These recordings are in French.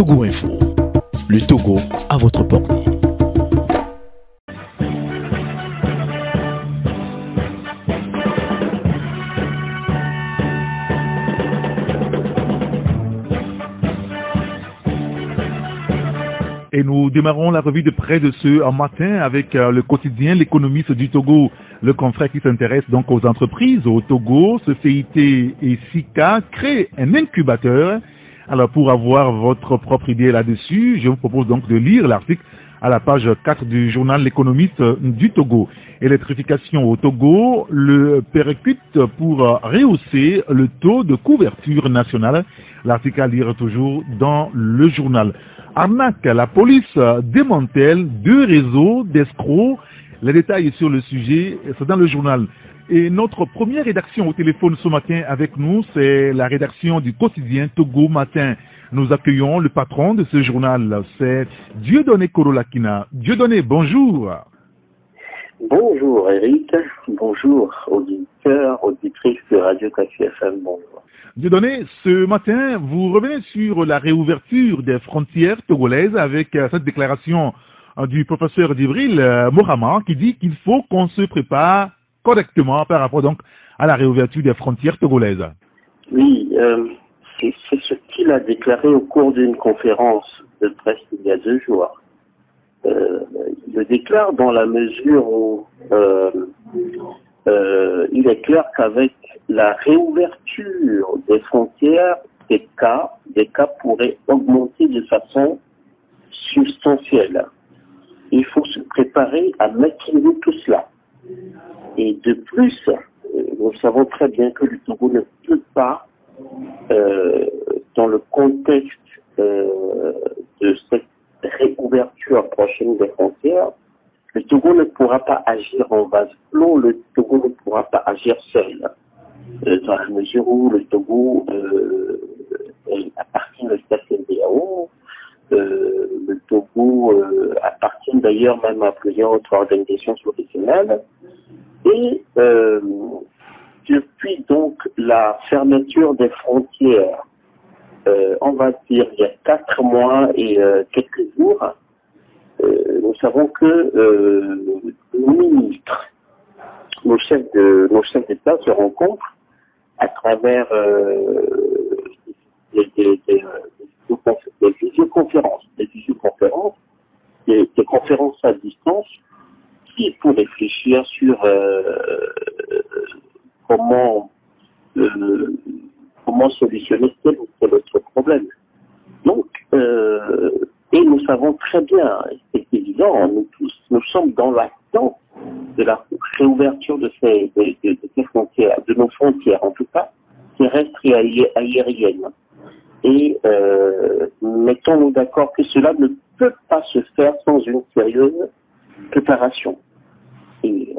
Togo Info. Le Togo à votre portée. Et nous démarrons la revue de près de ce matin avec le quotidien L'économiste du Togo, le confrère qui s'intéresse donc aux entreprises au Togo. Ce CIT et SICA crée un incubateur. Alors pour avoir votre propre idée là-dessus, je vous propose donc de lire l'article à la page 4 du journal L'économiste du Togo. Électrification au Togo, le percute pour rehausser le taux de couverture nationale. L'article à lire toujours dans le journal. Arnaque, la police démantèle 2 réseaux d'escrocs. Les détails sur le sujet, c'est dans le journal. Et notre première rédaction au téléphone ce matin avec nous, c'est la rédaction du quotidien Togo Matin. Nous accueillons le patron de ce journal, c'est Dieudonné Korolakina. Dieudonné, bonjour. Bonjour Eric, bonjour auditeurs, auditrices de Radio Taxi FM, bonjour. Dieudonné, ce matin, vous revenez sur la réouverture des frontières togolaises avec cette déclaration du professeur Djibril Mohama qui dit qu'il faut qu'on se prépare correctement par rapport donc à la réouverture des frontières togolaises. Oui, c'est ce qu'il a déclaré au cours d'une conférence de presse il y a 2 jours. Il le déclare dans la mesure où il est clair qu'avec la réouverture des frontières, des cas pourraient augmenter de façon substantielle. Il faut se préparer à maîtriser tout cela. Et de plus, nous savons très bien que le Togo ne peut pas, dans le contexte de cette réouverture prochaine des frontières, le Togo ne pourra pas agir en vase clos, le Togo ne pourra pas agir seul. Dans la mesure où le Togo appartient au CEDEAO, le Togo appartient d'ailleurs même à plusieurs autres organisations professionnelles. Et depuis donc la fermeture des frontières, on va dire il y a 4 mois et quelques jours, nous savons que nos ministres, nos chefs d'État se rencontrent à travers des visioconférences, des conférences à distance, pour réfléchir sur comment solutionner tel ou tel autre problème. Donc, et nous savons très bien, c'est évident, nous tous, nous sommes dans l'attente de la réouverture de ces frontières, de nos frontières en tout cas, terrestres et aériennes. Et mettons-nous d'accord que cela ne peut pas se faire sans une sérieuse préparation. Et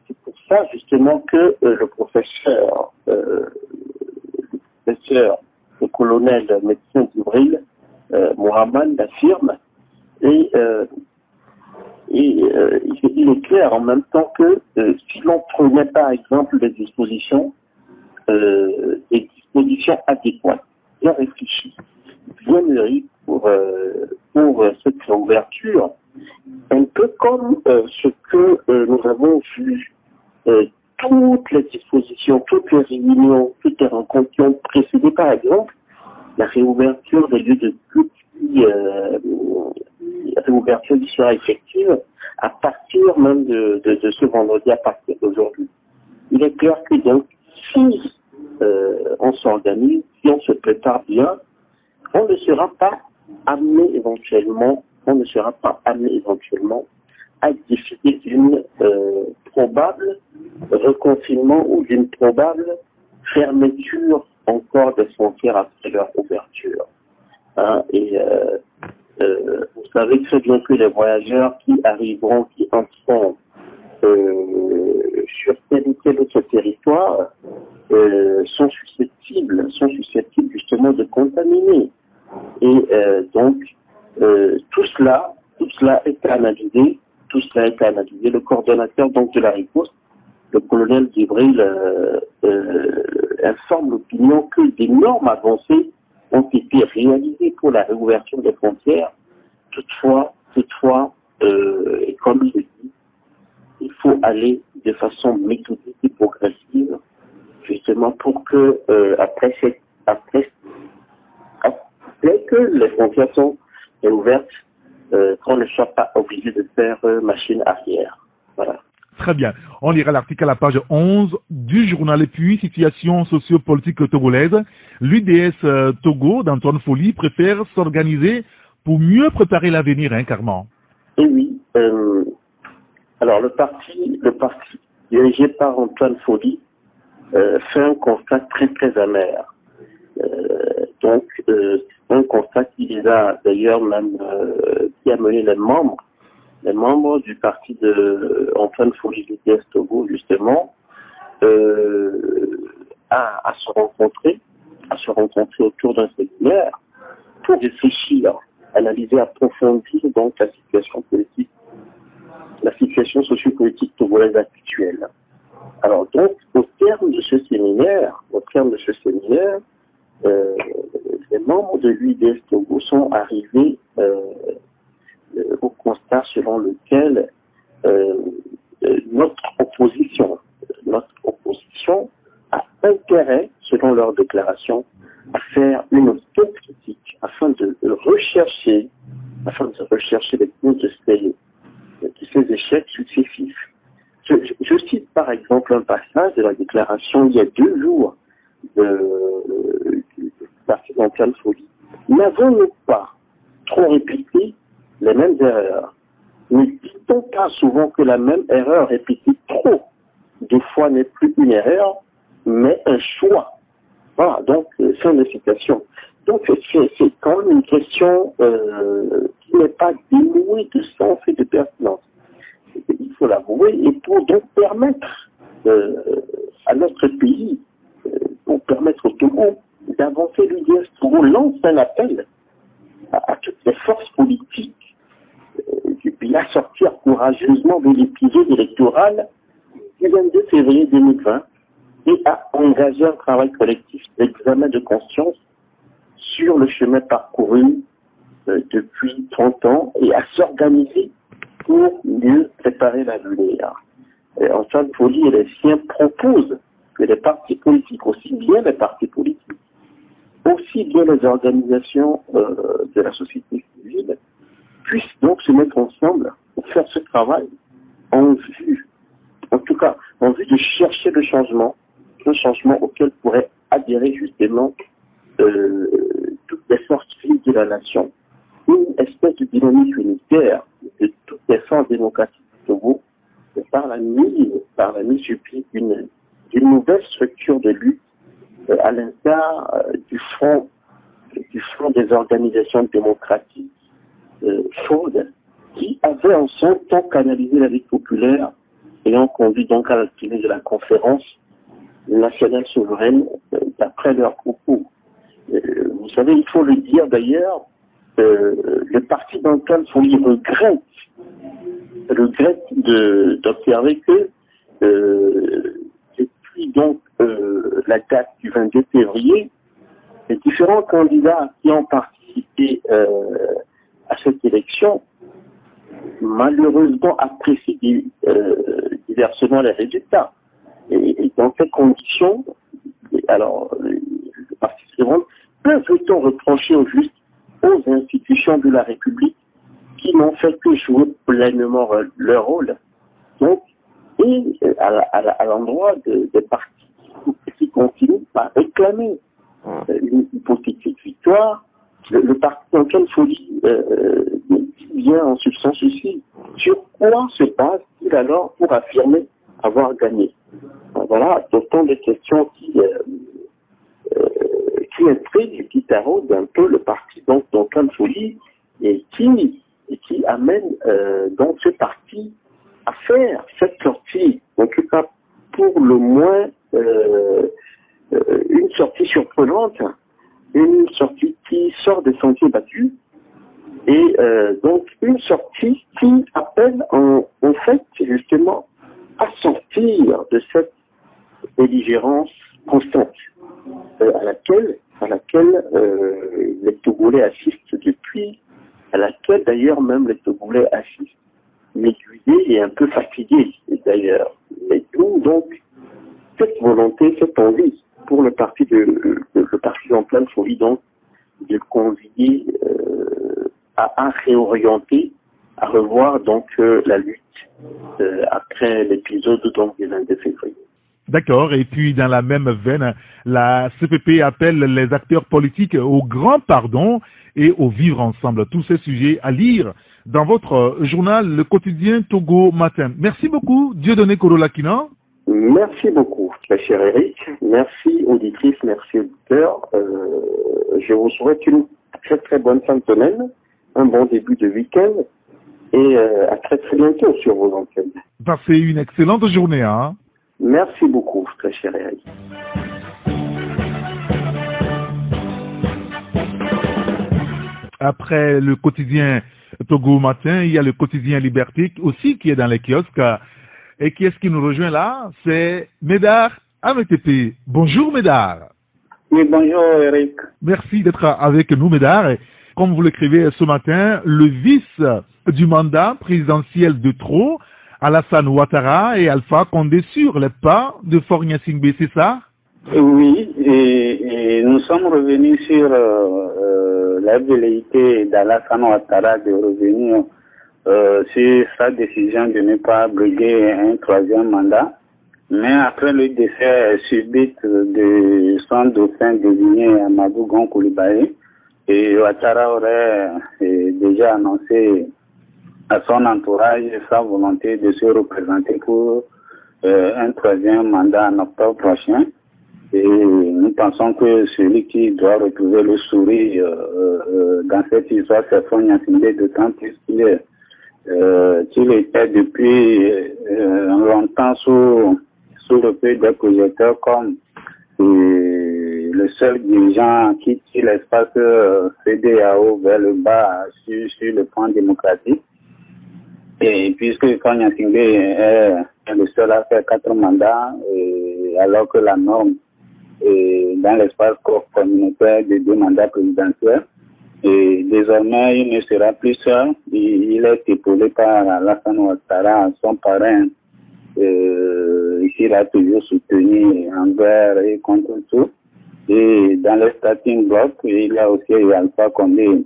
c'est pour ça justement que le professeur, le colonel médecin Djibril Mohamed l'affirme, et il est clair en même temps que si l'on prenait par exemple des dispositions adéquates, bien réfléchies, bien mûries pour cette réouverture, un peu comme ce que nous avons vu, toutes les dispositions, toutes les réunions, toutes les rencontres qui ont précédé, par exemple, la réouverture des lieux de culte, la réouverture qui sera effective à partir même de ce vendredi, à partir d'aujourd'hui. Il est clair que donc, si on s'organise, si on se prépare bien, on ne sera pas amené éventuellement à décider d'une probable reconfinement ou d'une probable fermeture encore des frontières après leur ouverture. Vous savez très bien que les voyageurs qui arriveront, qui entreront sur tel ou tel autre territoire sont susceptibles justement de contaminer. Et donc, tout cela est analysé. Le coordonnateur donc de la riposte, le colonel Djibril, informe l'opinion que d'énormes avancées ont été réalisés pour la réouverture des frontières. Toutefois, et comme je dis, il faut aller de façon méthodique et progressive, justement pour que après que les frontières sont réouvertes, qu'on ne soit pas obligé de faire machine arrière. Voilà. Très bien. On lira l'article à la page 11 du journal. Et puis, situation sociopolitique togolaise. L'UDS Togo d'Antoine Folly préfère s'organiser pour mieux préparer l'avenir, hein, Carmen. Et oui. Alors, le parti dirigé par Antoine Folly fait un constat très très amer. Donc, un constat qui les a d'ailleurs même qui a mené les membres du parti de Antoine Folly du DS Togo, justement, à se rencontrer autour d'un séminaire pour réfléchir, analyser, approfondir donc la situation sociopolitique togolaise actuelle. Alors donc, au terme de ce séminaire, les membres de l'UDS Togo sont arrivés au constat selon lequel notre opposition a intérêt, selon leur déclaration, à faire une autocritique afin de rechercher les causes de ces échecs successifs. Je cite par exemple un passage de la déclaration il y a 2 jours du parti d'Antoine Folly. N'avons-nous pas trop répété les mêmes erreurs? Ne dit-on pas souvent que la même erreur répétée trop de fois n'est plus une erreur, mais un choix? Voilà, donc fin de citation. Donc c'est quand même une question qui n'est pas dénuée de sens et de pertinence. Il faut l'avouer, et pour donc permettre à notre pays, pour permettre au Togo d'avancer, l'UDS Togo lance un appel à toutes les forces politiques du pays à sortir courageusement de l'épisode électoral du 22 février 2020 et à engager un travail collectif d'examen de conscience sur le chemin parcouru depuis 30 ans et à s'organiser pour mieux préparer l'avenir. Antoine Folly et les siens proposent que les partis politiques, aussi bien les partis politiques, aussi bien les organisations de la société civile, puissent donc se mettre ensemble pour faire ce travail en vue de chercher le changement, un changement auquel pourraient adhérer justement toutes les forces vives de la nation, une espèce de dynamique unitaire de toutes les forces démocratiques du Togo, par la mise sur pied d'une nouvelle structure de lutte à l'instar du front des organisations démocratiques chaudes qui avait en son temps canalisé la vie populaire ayant conduit donc à la tenue de la conférence nationale souveraine d'après leurs propos. Vous savez, il faut le dire d'ailleurs, le parti d'Antoine Folly regrette d'observer que depuis donc la date du 22 février, les différents candidats qui ont participé à cette élection malheureusement apprécient diversement les résultats. Et dans ces conditions, alors le parti se demande, peut-on reprocher au juste aux institutions de la République qui n'ont fait que jouer pleinement leur rôle? Donc, et à l'endroit des partis qui continuent à réclamer une hypothétique victoire, le parti d'Antoine Folly vient en substance ici. Sur quoi se base-t-il alors pour affirmer avoir gagné? Voilà, autant de questions qui intriguent, qui taraudent un peu le parti d'Antoine Folly et qui amène donc ce parti à faire cette sortie, en tout cas pour le moins une sortie surprenante, une sortie qui sort des sentiers battus, et donc une sortie qui appelle en fait justement à sortir de cette belligérance constante à laquelle à laquelle les Togolais assistent depuis, à laquelle d'ailleurs même les Togolais assistent, médusés et un peu fatigués d'ailleurs. Mais d'où donc cette volonté, cette envie pour le parti le parti en pleine folie donc de convier à réorienter, à revoir donc la lutte après l'épisode donc du 22 février. D'accord, et puis dans la même veine, la CPP appelle les acteurs politiques au grand pardon et au vivre ensemble. Tous ces sujets à lire dans votre journal, le quotidien Togo Matin. Merci beaucoup, Dieudonné Korolakina. Merci beaucoup, très cher Eric. Merci auditrice, merci auditeur. Je vous souhaite une très très bonne fin de semaine, un bon début de week-end et à très très bientôt sur vos antennes. Passez une excellente journée, hein. Merci beaucoup, très cher Eric. Après le quotidien Togo Matin, il y a le quotidien Liberté aussi qui est dans les kiosques. Et qui est-ce qui nous rejoint là? C'est Médard Ametepe. Bonjour Médard. Oui, bonjour Eric. Merci d'être avec nous Médard. Comme vous l'écrivez ce matin, le vice du mandat présidentiel de trop, Alassane Ouattara et Alpha Condé sur les pas de Faure Gnassingbé, c'est ça? Oui, et nous sommes revenus sur la velléité d'Alassane Ouattara de revenir sur sa décision de ne pas briguer un troisième mandat. Mais après le décès subit de son dauphin désigné Amadou Gon Coulibaly, et Ouattara aurait déjà annoncé à son entourage sa volonté de se représenter pour un troisième mandat en octobre prochain. Et nous pensons que celui qui doit retrouver le sourire dans cette histoire, c'est Faure Gnassingbé, d'autant plus qu'il était depuis longtemps sous le feu des projecteurs comme le seul dirigeant qui tire l'espace CEDEAO vers le bas sur le plan démocratique. Et puisque Faure Gnassingbé est le seul à faire 4 mandats, alors que la norme est dans l'espace communautaire de 2 mandats présidentiels, et désormais il ne sera plus seul, il est épaulé par Alassane Ouattara, son parrain, qu'il a toujours soutenu envers et contre tout. Et dans le starting block, il y a aussi Alpha Condé,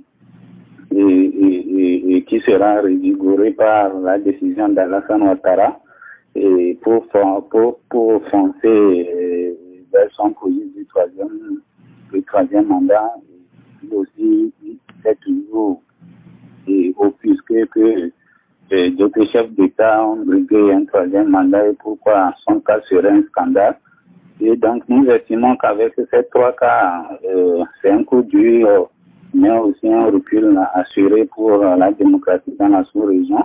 et qui sera revigoré par la décision d'Alassane Ouattara et pour foncer vers son projet du troisième mandat. Il aussi fait toujours offusqué que d'autres chefs d'État ont brigué un troisième mandat et pourquoi son cas serait un scandale. Et donc nous estimons qu'avec ces 3 cas, c'est un coup dur, mais aussi un recul assuré pour la démocratie dans la sous-région.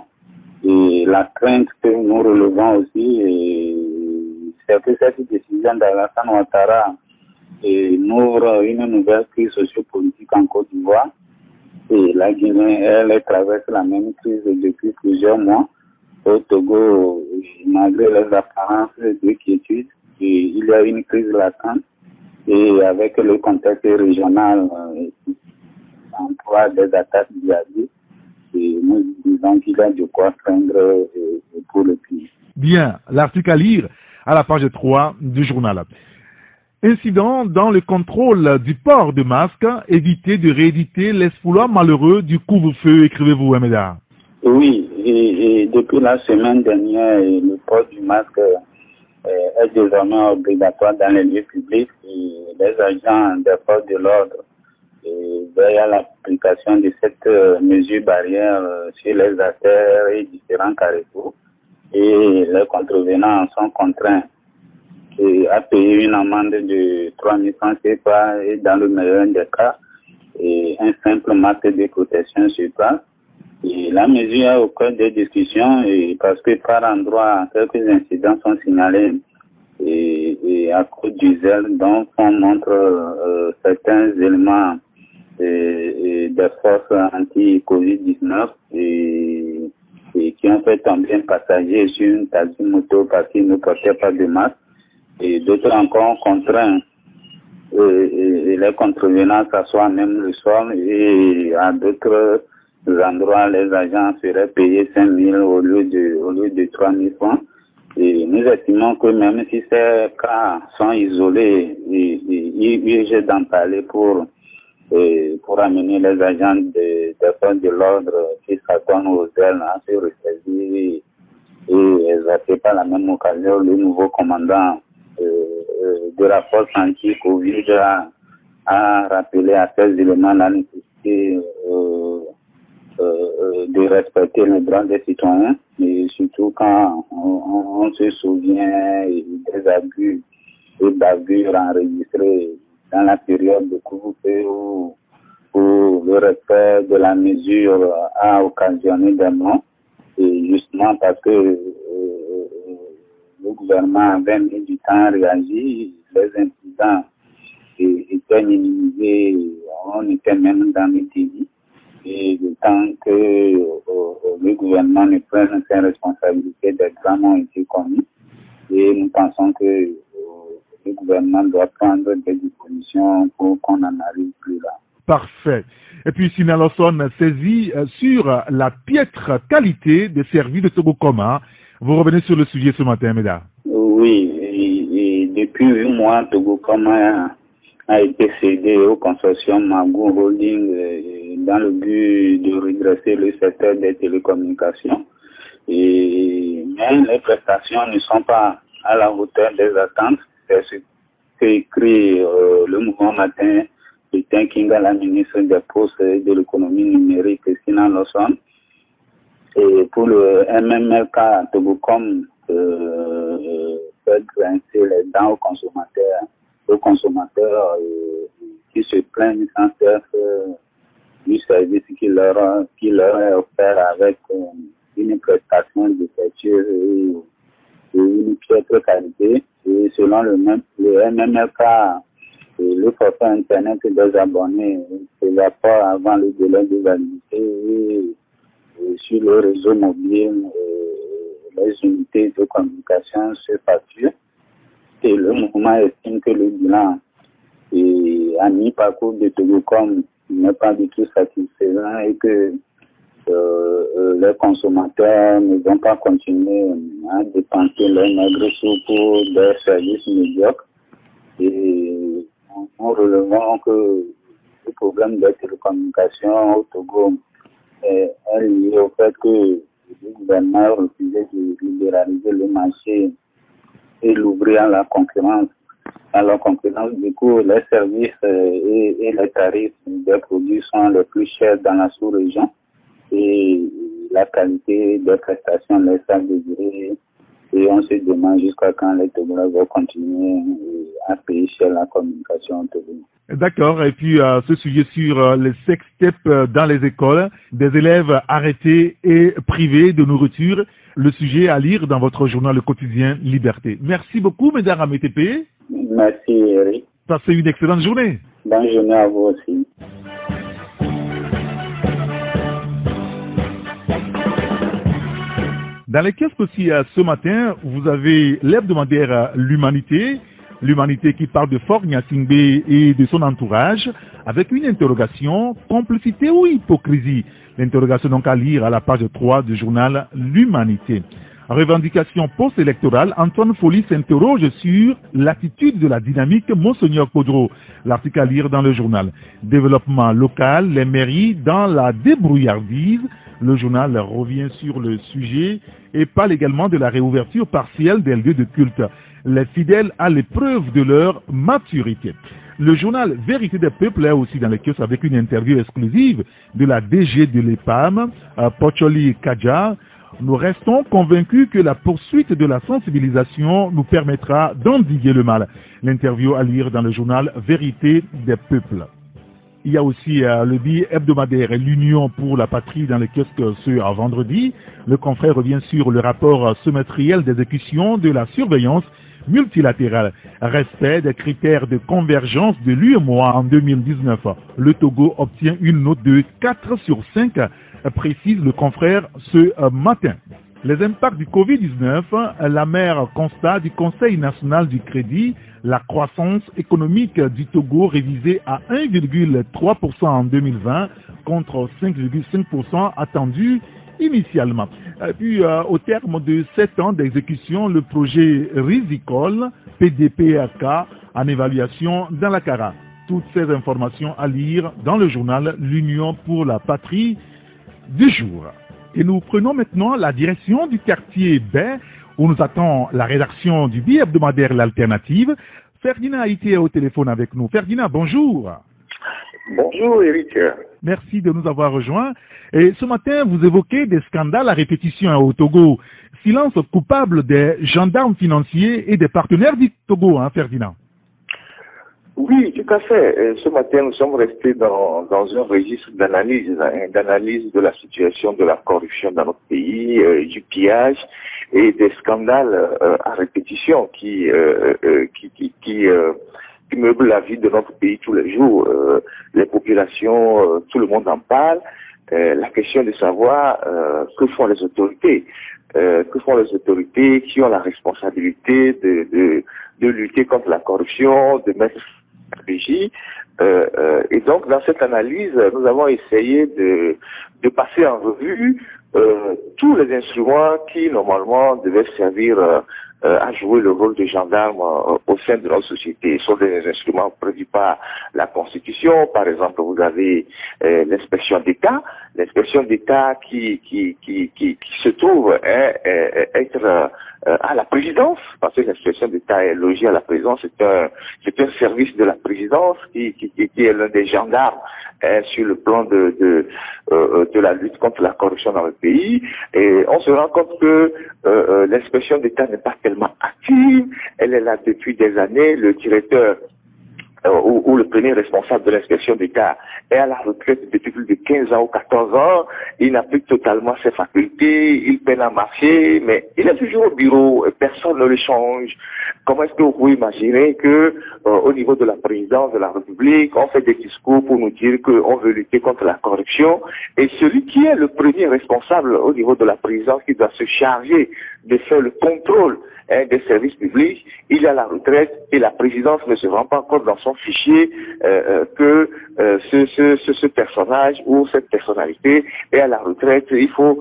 Et la crainte que nous relevons aussi, c'est que cette décision d'Alassane Ouattara n'ouvre une nouvelle crise sociopolitique en Côte d'Ivoire. Et la Guinée, elle traverse la même crise depuis plusieurs mois. Au Togo, malgré les apparences de quiétude, il y a une crise latente. Et avec le contexte régional, en proie des attaques djihadistes, nous disons qu'il y a de quoi craindre pour le pays. Bien, l'article à lire à la page 3 du journal. Incident dans le contrôle du port de masque, éviter de rééditer l'exploit malheureux du couvre-feu, écrivez-vous, Médard. Oui, et depuis la semaine dernière, le port du masque est désormais obligatoire dans les lieux publics et les agents des forces de l'ordre veillent à l'application de cette mesure barrière sur les artères et différents carrefours, et les contrevenants sont contraints à payer une amende de 3 100 CFA et dans le meilleur des cas, un simple masque de protection sur place. Et la mesure est au cœur des discussions parce que par endroits, quelques incidents sont signalés et à cause du zèle dont on montre certains éléments des forces anti-Covid-19 et qui ont fait tomber un passager sur une taxi moto parce qu'il ne portait pas de masque. Et d'autres encore contraints et les contrevenants s'assoient même le soir, et à d'autres endroits, les agents seraient payés 5 000 au lieu de 3 000 francs. Et nous estimons que même si ces cas sont isolés, il est d'en parler pour amener les agents des forces de l'ordre qui s'attendent aux ailes à se ressaisir et exercer par la même occasion le nouveau commandant de la force anti-Covid a rappelé à ces éléments la nécessité de respecter les droits des citoyens, et surtout quand on se souvient des abus et bavures enregistrés dans la période de couvre-feu où le respect de la mesure a occasionné des morts, et justement parce que le gouvernement avait mis du temps à réagir, les incidents étaient minimisés, on était même dans les pays. Et le temps que le gouvernement ne prenne ses responsabilités, des drames ont été commis. Et nous pensons que le gouvernement doit prendre des dispositions pour qu'on n'en arrive plus là. Parfait. Et puis Sinaloson saisit sur la piètre qualité des services de Togo Coma. Vous revenez sur le sujet ce matin, mesdames. Oui, et depuis 8 mois, Togo Coma a été cédé au consortium Magou Holding dans le but de redresser le secteur des télécommunications. Mais les prestations ne sont pas à la hauteur des attentes. C'est ce qu'écrit le mouvement matin de Tinkinga, la ministre des Postes et de l'économie numérique, Sina Lawson. Et pour le MMLK, Togocom fait grincer les dents aux consommateurs qui se plaignent sans cesse du service qui leur est offert avec une prestation défectueuse et une piètre qualité. Et selon le MMLK, le forfait Internet des abonnés s'évapore avant le délai de validité et sur le réseau mobile, les unités de communication se facturent. Et le mouvement estime que le bilan à mi-parcours de Togocom n'est pas du tout satisfaisant et que les consommateurs ne vont pas continuer à dépenser leurs maigres sous pour des services médiocres. Et nous relevons que le problème des télécommunications au Togo est lié au fait que le gouvernement a refusé de libéraliser le marché et l'ouvrir à la concurrence. À la concurrence, du coup, les services et les tarifs des produits sont les plus chers dans la sous-région et la qualité des prestations laisse à désirer. Et on se demande jusqu'à quand les Togolais vont continuer à payer cher la communication au Togo. D'accord. Et puis, ce sujet sur les sextapes dans les écoles, des élèves arrêtés et privés de nourriture, le sujet à lire dans votre journal Le Quotidien Liberté. Merci beaucoup, mesdames AMTP. Merci, Eric. Passez une excellente journée. Bonne journée à vous aussi. Dans les kiosques aussi, ce matin, vous avez l'hebdomadaire L'Humanité. L'Humanité qui parle de Faure Gnassingbé et de son entourage, avec une interrogation, complicité ou hypocrisie. L'interrogation donc à lire à la page 3 du journal L'Humanité. Revendication post-électorale, Antoine Folly s'interroge sur l'attitude de la dynamique Monseigneur Kodro. L'article à lire dans le journal. Développement local, les mairies dans la débrouillardise. Le journal revient sur le sujet et parle également de la réouverture partielle des lieux de culte. Les fidèles à l'épreuve de leur maturité. Le journal Vérité des Peuples est aussi dans les kiosques avec une interview exclusive de la DG de l'EPAM, Pocholi Kadja. Nous restons convaincus que la poursuite de la sensibilisation nous permettra d'endiguer le mal. L'interview à lire dans le journal Vérité des Peuples. Il y a aussi le billet hebdomadaire L'Union pour la patrie dans les kiosques ce vendredi. Le confrère revient sur le rapport semestriel d'exécution de la surveillance multilatérale. Respect des critères de convergence de l'UEMOA en 2019. Le Togo obtient une note de 4 sur 5, précise le confrère ce matin. Les impacts du Covid-19, la mère constat du Conseil national du crédit, la croissance économique du Togo révisée à 1,3% en 2020 contre 5,5% attendu initialement. Et puis, au terme de 7 ans d'exécution, le projet Risicole, PDPRK, en évaluation dans la CARA. Toutes ces informations à lire dans le journal L'Union pour la patrie du jour. Et nous prenons maintenant la direction du quartier Bain, où nous attend la rédaction du bi-hebdomadaire L'Alternative. Ferdinand Haïti est au téléphone avec nous. Ferdinand, bonjour. Bonjour Eric. Merci de nous avoir rejoints. Et ce matin, vous évoquez des scandales à répétition au Togo. Silence coupable des gendarmes financiers et des partenaires du Togo, Ferdinand. Oui, tout à fait. Ce matin, nous sommes restés dans un registre d'analyse de la situation de la corruption dans notre pays, du pillage et des scandales à répétition qui meublent la vie de notre pays tous les jours. Les populations, tout le monde en parle. La question de savoir que font les autorités. Qui ont la responsabilité de lutter contre la corruption, de mettre stratégie. Et donc, dans cette analyse, nous avons essayé de passer en revue tous les instruments qui, normalement, devaient servir à jouer le rôle de gendarme au sein de notre société. Ce sont des instruments prévus par la Constitution. Par exemple, vous avez l'inspection d'État. L'inspection d'État qui se trouve être à la présidence, parce que l'inspection d'État est logée à la présidence. C'est un service de la présidence qui est l'un des gendarmes sur le plan de la lutte contre la corruption dans le pays. Et on se rend compte que l'inspection d'État n'est pas tellement active. Elle est là depuis des années. Le directeur ou le premier responsable de l'inspection d'État est à la retraite depuis plus de 15 ans ou 14 ans, il n'a plus totalement ses facultés, il peine à marcher, mais il est toujours au bureau, personne ne le change. Comment est-ce que vous pouvez imaginer que au niveau de la présidence de la République, on fait des discours pour nous dire qu'on veut lutter contre la corruption, et celui qui est le premier responsable au niveau de la présidence qui doit se charger de faire le contrôle des services publics, il est à la retraite et la présidence ne se rend pas compte dans son fichier que ce personnage ou cette personnalité est à la retraite. Il faut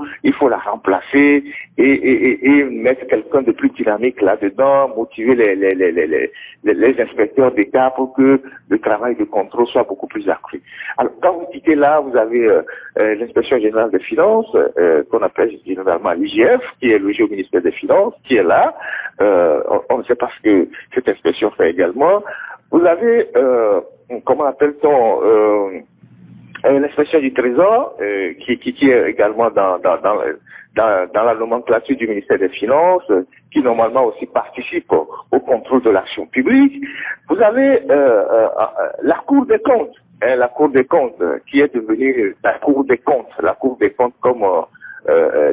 la remplacer et mettre quelqu'un de plus dynamique là-dedans, motiver les inspecteurs d'État pour que le travail de contrôle soit beaucoup plus accru. Alors quand vous quittez là, vous avez l'inspection générale des finances, qu'on appelle généralement l'IGF, qui est logée au ministère des Finances, qui est là. On ne sait pas ce que cette inspection fait également. Vous avez, comment appelle-t-on, l'inspection du Trésor, qui est également dans la nomenclature du ministère des Finances, qui normalement aussi participe au contrôle de l'action publique. Vous avez la Cour des comptes, la Cour des comptes, qui est devenue la Cour des comptes comme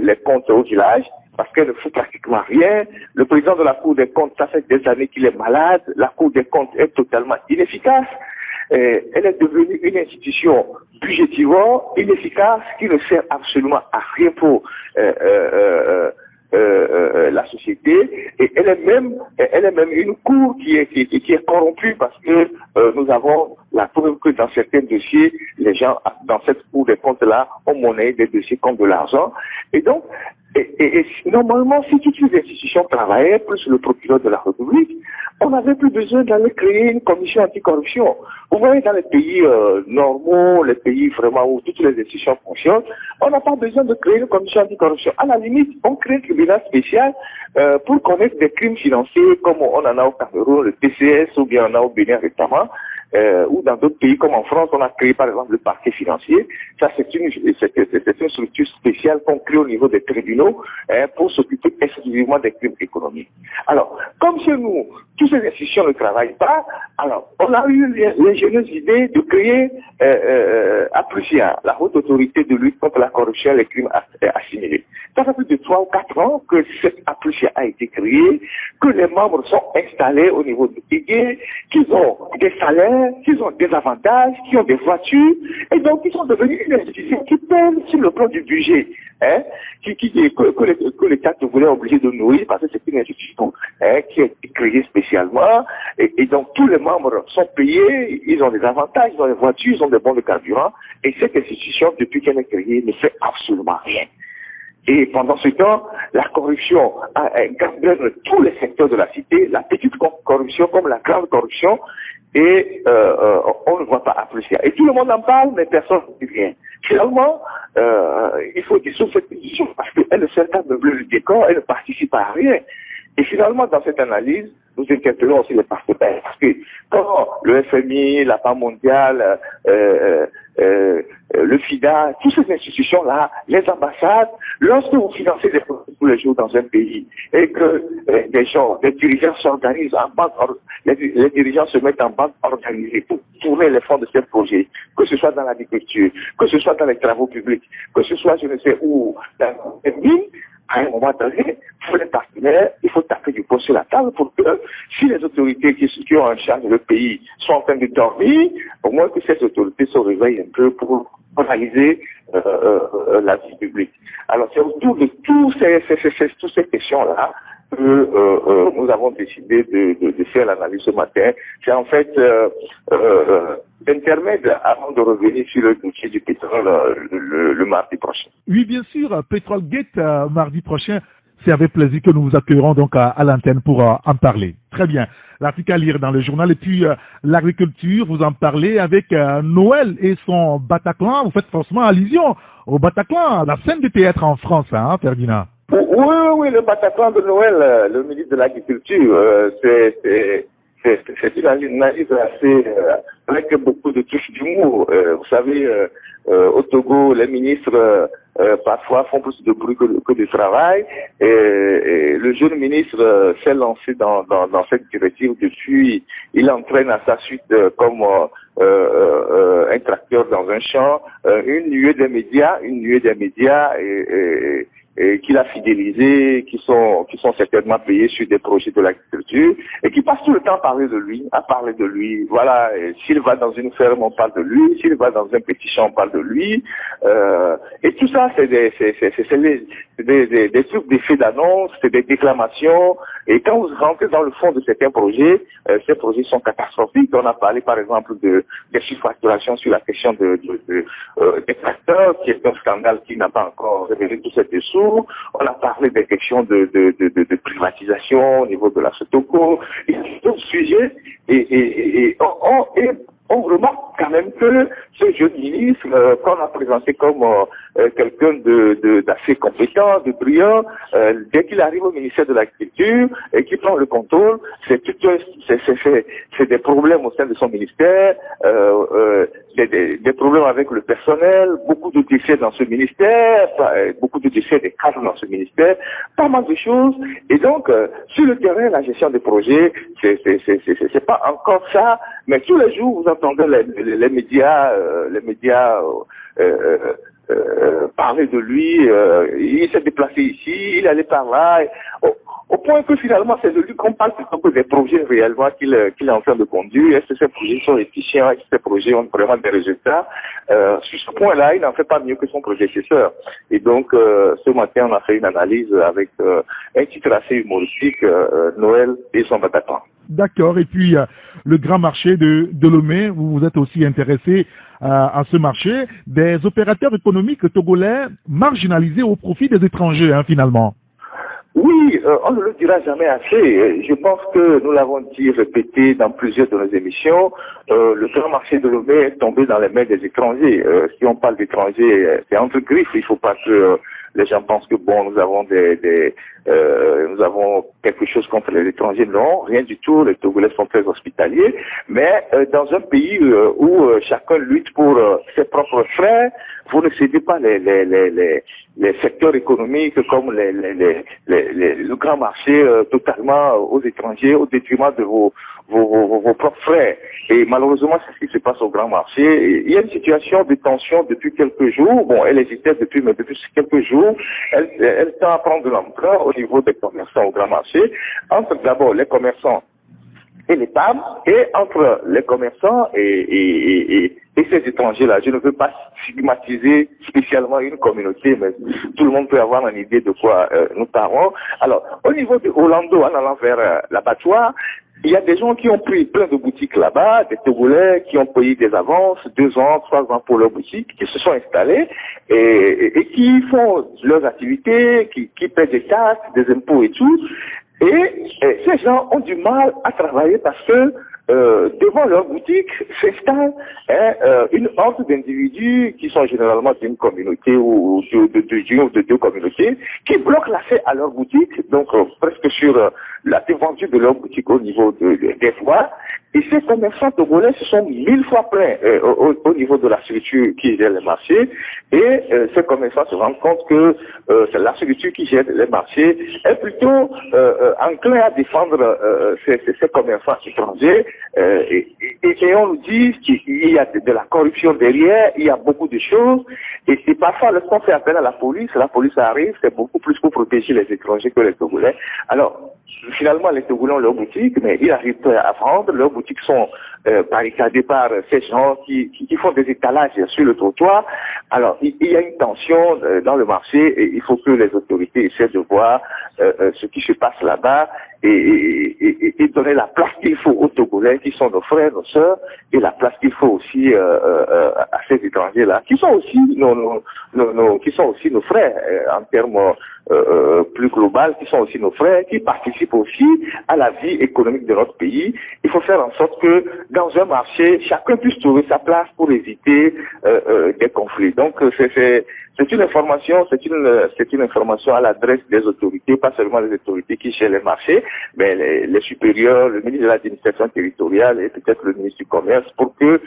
les comptes au village, parce qu'elle ne fait pratiquement rien. Le président de la Cour des comptes, ça fait des années qu'il est malade. La Cour des comptes est totalement inefficace. Elle est devenue une institution budgétivore, inefficace, qui ne sert absolument à rien pour la société, et elle est même une cour qui est corrompue, parce que nous avons la preuve que dans certains dossiers, les gens dans cette cour des comptes là ont monnayé des dossiers comme de l'argent. Et donc, et normalement, si toutes ces institutions travaillaient, plus le procureur de la République, on n'avait plus besoin d'aller créer une commission anticorruption. Vous voyez, dans les pays normaux, les pays vraiment où toutes les institutions fonctionnent, on n'a pas besoin de créer une commission anticorruption. À la limite, on crée un tribunal spécial pour connaître des crimes financiers, comme on en a au Cameroun, le TCS, ou bien on en a au Bénin récemment, ou dans d'autres pays comme en France, on a créé par exemple le parquet financier. Ça, c'est une structure spéciale qu'on crée au niveau des tribunaux pour s'occuper exclusivement des crimes économiques. Alors, comme chez nous, toutes ces institutions ne travaillent pas, alors on a eu l'ingénieuse idée de créer APLUCIA, la haute autorité de lutte contre la corruption et les crimes assimilés. Ça fait plus de 3 ou 4 ans que cette APLUCIA a été créée, que les membres sont installés au niveau de Tégué, qu'ils ont des salaires salaires, qui ont des avantages, qui ont des voitures, et donc ils sont devenus une institution qui pèse sur le plan du budget, hein, que l'État voulait obliger de nourrir parce que c'est une institution qui a été créée spécialement, et donc tous les membres sont payés, ils ont des avantages, ils ont des voitures, ils ont des bons de carburant, et cette institution, depuis qu'elle est créée, ne fait absolument rien. Et pendant ce temps, la corruption gangrène tous les secteurs de la cité, la petite corruption comme la grande corruption, et on ne voit pas apprécier. Et tout le monde en parle, mais personne ne dit rien. Finalement, il faut dissoudre cette institution parce qu'elle ne sert qu'à meubler le décor, elle ne participe à rien. Et finalement, dans cette analyse, nous interpellons aussi les partenaires. Parce que quand le FMI, la Banque mondiale, le FIDA, toutes ces institutions-là, les ambassades, lorsque vous financez des projets tous les jours dans un pays et que des dirigeants s'organisent en bande, les dirigeants se mettent en bande organisée pour tourner les fonds de ces projets, que ce soit dans l'agriculture, que ce soit dans les travaux publics, que ce soit je ne sais où, dans les mines, à un moment donné, pour les partenaires, il faut taper du poing sur la table pour que, si les autorités qui ont en charge le pays sont en train de dormir, au moins que ces autorités se réveillent un peu pour organiser la vie publique. Alors c'est autour de toutes ces questions-là que nous avons décidé de faire l'analyse ce matin. C'est en fait intermède avant de revenir sur le dossier du pétrole le mardi prochain. Oui, bien sûr, Petrolgate mardi prochain. C'est avec plaisir que nous vous accueillerons donc à l'antenne pour en parler. Très bien. L'article à lire dans le journal. Et puis l'agriculture, vous en parlez avec Noël et son Bataclan. Vous faites forcément allusion au Bataclan, la scène du théâtre en France, hein, Ferdinand? Oui, le Bataclan de Noël, le ministre de l'Agriculture, c'est une analyse assez, avec beaucoup de touches d'humour. Vous savez, au Togo, les ministres parfois font plus de bruit que de travail. Et le jeune ministre s'est lancé dans cette directive depuis. Il entraîne à sa suite comme un tracteur dans un champ, une nuée des médias et qu'il a fidélisé, qui sont certainement payés sur des projets de l'agriculture et qui passent tout le temps à parler de lui, Voilà, s'il va dans une ferme, on parle de lui, s'il va dans un petit champ, on parle de lui. Et tout ça, c'est des trucs d'effets d'annonce, c'est des déclamations. Et quand vous rentrez dans le fond de certains projets, ces projets sont catastrophiques. On a parlé par exemple des surfacturations sur la question des tracteurs, qui est un scandale qui n'a pas encore révélé tous ces dessous. On a parlé des questions de privatisation au niveau de la Sotoco. Il y a d'autres sujets et on remarque quand même que ce jeune ministre, qu'on a présenté comme quelqu'un d'assez compétent, de brillant, dès qu'il arrive au ministère de l'Agriculture et qu'il prend le contrôle, c'est des problèmes au sein de son ministère, des problèmes avec le personnel, beaucoup de décès dans ce ministère, beaucoup de décès des cadres dans ce ministère, pas mal de choses. Et donc, sur le terrain, la gestion des projets, c'est pas encore ça, mais tous les jours, vous entendez les médias parler de lui, il s'est déplacé ici, il allait par là, au point que finalement c'est de lui qu'on parle plutôt que des projets réellement qu'il est en train de conduire. Est-ce que ces projets sont efficients, est-ce que ces projets ont vraiment des résultats? Sur ce point-là, il n'en fait pas mieux que son prédécesseur. Et donc ce matin, on a fait une analyse avec un titre assez humoristique, Noël et son Bataclan. D'accord. Et puis, le grand marché de Lomé, vous vous êtes aussi intéressé à ce marché, des opérateurs économiques togolais marginalisés au profit des étrangers, hein, finalement. Oui, on ne le dira jamais assez. Je pense que nous l'avons dit, répété dans plusieurs de nos émissions, le grand marché de Lomé est tombé dans les mains des étrangers. Si on parle d'étrangers, c'est entre griffes. Il ne faut pas que les gens pensent que bon, nous avons nous avons quelque chose contre les étrangers. Non, rien du tout. Les Togolais sont très hospitaliers. Mais dans un pays où chacun lutte pour ses propres frais, vous ne cédez pas les secteurs économiques comme le grand marché totalement aux étrangers au détriment de vos propres frais. Et malheureusement, c'est ce qui se passe au grand marché. Et il y a une situation de tension depuis quelques jours. Bon, elle existait depuis quelques jours. Elle tend à prendre de l'ampleur au niveau des commerçants au grand marché. Entre d'abord les commerçants et les PAM, et entre les commerçants et ces étrangers-là. Je ne veux pas stigmatiser spécialement une communauté, mais tout le monde peut avoir une idée de quoi nous parlons. Alors, au niveau de Orlando, en allant vers l'abattoir, il y a des gens qui ont pris plein de boutiques là-bas, des Togolais qui ont payé des avances, 2 ans, 3 ans pour leur boutique, qui se sont installés et qui font leurs activités, qui paient des taxes, des impôts et tout. Et ces gens ont du mal à travailler parce que devant leur boutique s'installe une horde d'individus qui sont généralement d'une communauté ou de 2 communautés qui bloquent l'accès à leur boutique, donc presque sur la vendue de leur boutique au niveau des foires. Et ces commerçants togolais se sont 1000 fois près au niveau de la structure qui gère les marchés. Et ces commerçants se rendent compte que c'est la structure qui gère les marchés est plutôt enclin à défendre ces commerçants étrangers. Et on nous dit qu'il y a de la corruption derrière, il y a beaucoup de choses. Et parfois, lorsqu'on fait appel à la police arrive, c'est beaucoup plus pour protéger les étrangers que les Togolais. Alors, finalement, les Togolais ont leur boutique, mais ils arrivent à vendre. Leurs boutiques sont barricadées par ces gens qui font des étalages sur le trottoir. Alors, il y a une tension dans le marché et il faut que les autorités essaient de voir ce qui se passe là-bas et donner la place qu'il faut aux Togolais qui sont nos frères, nos sœurs, et la place qu'il faut aussi à ces étrangers-là, qui sont aussi nos frères en termes plus global, qui sont aussi nos frères, qui participent aussi à la vie économique de notre pays. Il faut faire en sorte que dans un marché, chacun puisse trouver sa place pour éviter des conflits. Donc c'est une information, c'est une information à l'adresse des autorités, pas seulement les autorités qui gèrent les marchés, mais les supérieurs, le ministre de l'administration territoriale et peut-être le ministre du commerce, pour que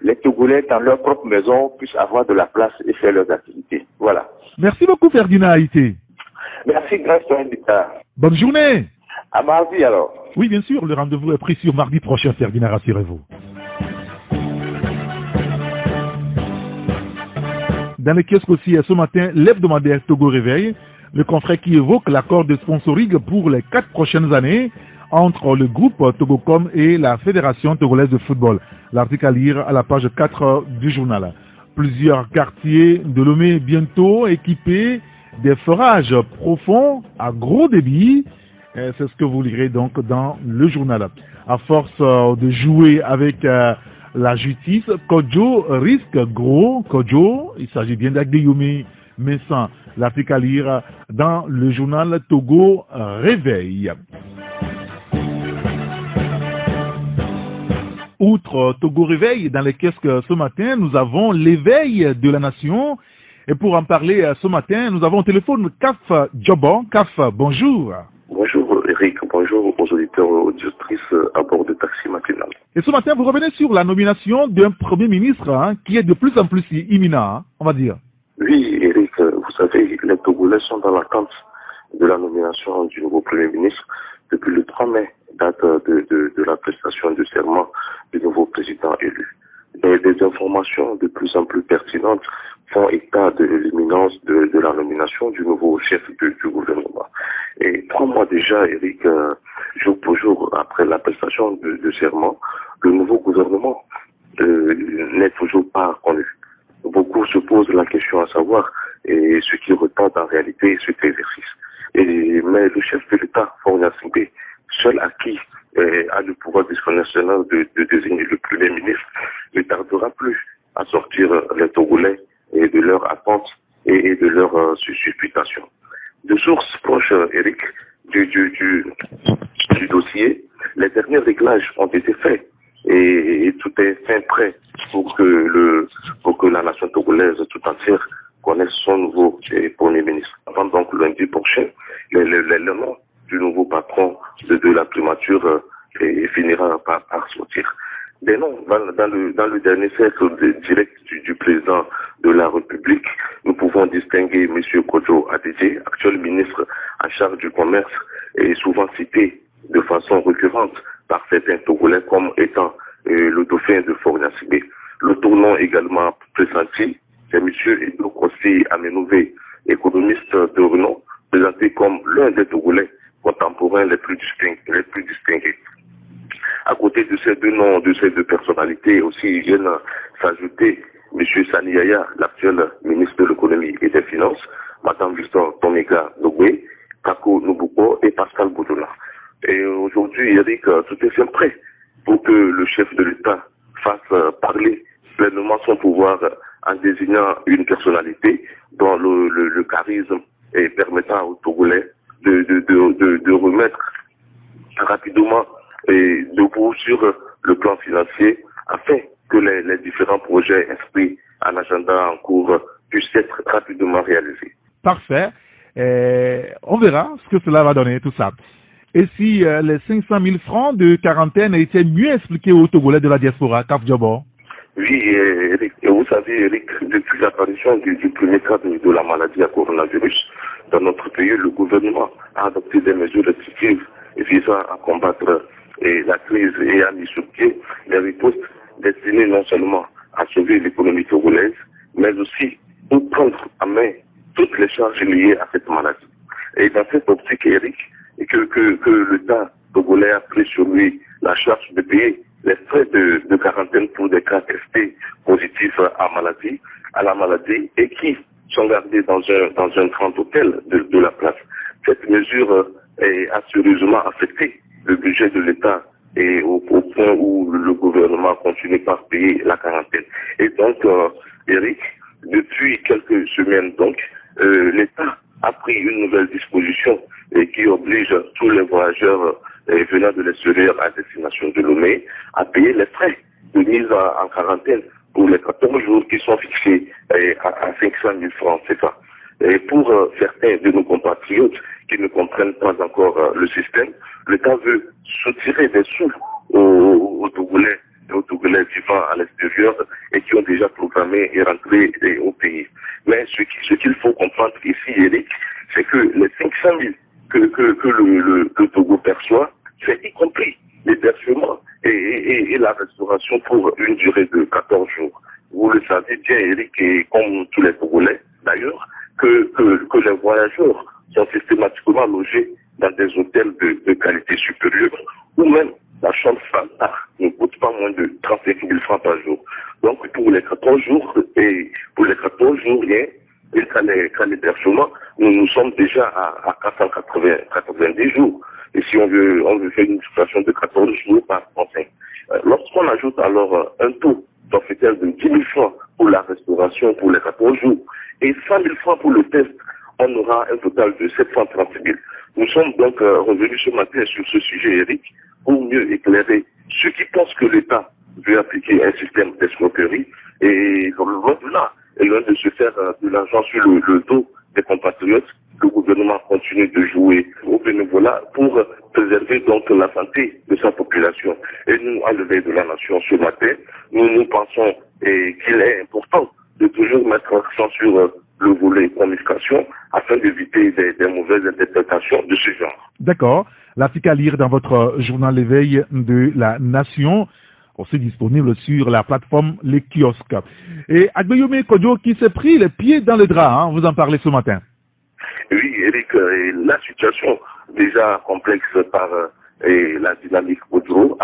les Togolais dans leur propre maison puissent avoir de la place et faire leurs activités. Voilà. Merci beaucoup Ferdinand Haïté. Merci, grâce à l'invitation. Bonne journée. À mardi alors. Oui, bien sûr, le rendez-vous est pris sur mardi prochain, Ferdinand, rassurez-vous. Dans les kiosques aussi, ce matin, l'hebdomadaire Togo Réveil, le confrère qui évoque l'accord de sponsoring pour les 4 prochaines années entre le groupe Togocom et la Fédération togolaise de football. L'article à lire à la page 4 du journal. Plusieurs quartiers de Lomé bientôt équipés des forages profonds à gros débit. C'est ce que vous lirez donc dans le journal. À force de jouer avec la justice, Kodjo risque gros. Kodjo, il s'agit bien d'Agdeyomi Messan. L'article à lire dans le journal Togo Réveil. Outre Togo Réveil, dans les kiosques ce matin, nous avons l'éveil de la nation. Et pour en parler ce matin, nous avons au téléphone Kaf Djoban. Kaf, bonjour. Bonjour Eric, bonjour aux auditeurs et auditrices à bord de Taxi Matinal. Et ce matin, vous revenez sur la nomination d'un Premier ministre qui est de plus en plus imminent, on va dire. Oui Eric, vous savez, les Togolais sont dans l'attente de la nomination du nouveau Premier ministre depuis le 3 mai, date de la prestation de serment du nouveau président élu. Et des informations de plus en plus pertinentes font état de l'imminence de la nomination du nouveau chef du gouvernement. Et 3 mois déjà, Eric, jour pour jour après la prestation de serment, le nouveau gouvernement n'est toujours pas connu. Beaucoup se posent la question à savoir ce qui retarde en réalité cet exercice. Mais le chef de l'État, Faure Gnassingbé, seul à qui a le pouvoir discrétionnaire de désigner le Premier ministre, ne tardera plus à sortir les Togolais et de leurs attentes et de leurs supputations. De sources proches, Eric, du dossier, les derniers réglages ont été faits et tout est fin prêt pour que la nation togolaise tout entière connaisse son nouveau Premier ministre. Avant donc lundi prochain, le nom du nouveau patron de la primature finira par sortir. Des noms, dans le dernier cercle direct du président de la République, nous pouvons distinguer M. Kodjo Adidje, actuel ministre en charge du commerce, et souvent cité de façon récurrente par certains Togolais comme étant le dauphin de Faure Gnassingbé. Le tournant également pressenti, c'est M. Edo Kossi Amenouvé, économiste de renom, présenté comme l'un des Togolais contemporains les plus distingués. À côté de ces deux noms, de ces deux personnalités aussi, viennent s'ajouter M. Sani Yaya, l'actuel ministre de l'économie et des finances, Mme Victor Tomega Nogwe, Kako Nobuko et Pascal Boudoula. Et aujourd'hui, Eric, tout est prêt pour que le chef de l'État fasse parler pleinement son pouvoir en désignant une personnalité dont le charisme et permettant aux Togolais de remettre rapidement et debout sur le plan financier afin que les différents projets inscrits à l'agenda en cours puissent être rapidement réalisés. Parfait. On verra ce que cela va donner, tout ça. Et si les 500 000 francs de quarantaine étaient mieux expliqués aux Togolais de la diaspora, Kaf Djabor? Oui, Eric, et vous savez, Eric, depuis l'apparition du premier cas de la maladie à coronavirus, dans notre pays, le gouvernement a adopté des mesures restrictives visant à combattre la crise et à mis sur pied des ripostes destinées non seulement à sauver l'économie togolaise, mais aussi pour prendre en main toutes les charges liées à cette maladie. Et dans cette optique, Eric, que l'État togolais a pris sur lui la charge de payer les frais de quarantaine pour des cas testés positifs à la maladie et qui sont gardés dans un grand hôtel de la place. Cette mesure a sérieusement affecté le budget de l'État et au point où le gouvernement continue par payer la quarantaine. Et donc, Eric, depuis quelques semaines donc, l'État a pris une nouvelle disposition qui oblige tous les voyageurs venant de l'extérieur à destination de Lomé à payer les frais de mise en quarantaine pour les 14 jours qui sont fixés à 500 000 francs, c'est ça. Et pour certains de nos compatriotes qui ne comprennent pas encore le système, l'État veut soutirer des sous aux Togolais vivant à l'extérieur et qui ont déjà programmé et rentré au pays. Mais ce qu'il faut comprendre ici, Eric, c'est que les 500 000 que le Togo perçoit, c'est y compris l'hébergement et la restauration pour une durée de 14 jours. Vous le savez bien, Eric, et comme tous les Togolais d'ailleurs, que les voyageurs sont systématiquement logés dans des hôtels de qualité supérieure ou même la chambre standard ne coûte pas moins de 35 000 francs par jour. Donc pour les 14 jours, et qu'à l'hébergement, nous sommes déjà à 490 jours. Et si on veut faire une situation de 14 jours par 35. Lorsqu'on ajoute alors un taux forfaitaire de 10 000 francs pour la restauration pour les 14 jours et 100 000 francs pour le test, on aura un total de 730 000. Nous sommes donc revenus ce matin sur ce sujet, Eric, pour mieux éclairer ceux qui pensent que l'État veut appliquer un système d'escroquerie et comme le là est loin de se faire de l'argent sur le dos des compatriotes. Le gouvernement continue de jouer au bénévolat pour préserver donc la santé de sa population. Et nous, à l'éveil de la nation ce matin, nous pensons qu'il est important de toujours mettre l'accent sur le volet communication afin d'éviter des mauvaises interprétations de ce genre. D'accord. L'article à lire dans votre journal L'éveil de la nation, aussi disponible sur la plateforme Les Kiosques. Et Agbeyome Kodjo qui s'est pris les pieds dans le drap, vous en parlez ce matin. Oui, Eric, la situation déjà complexe par la dynamique Kodjo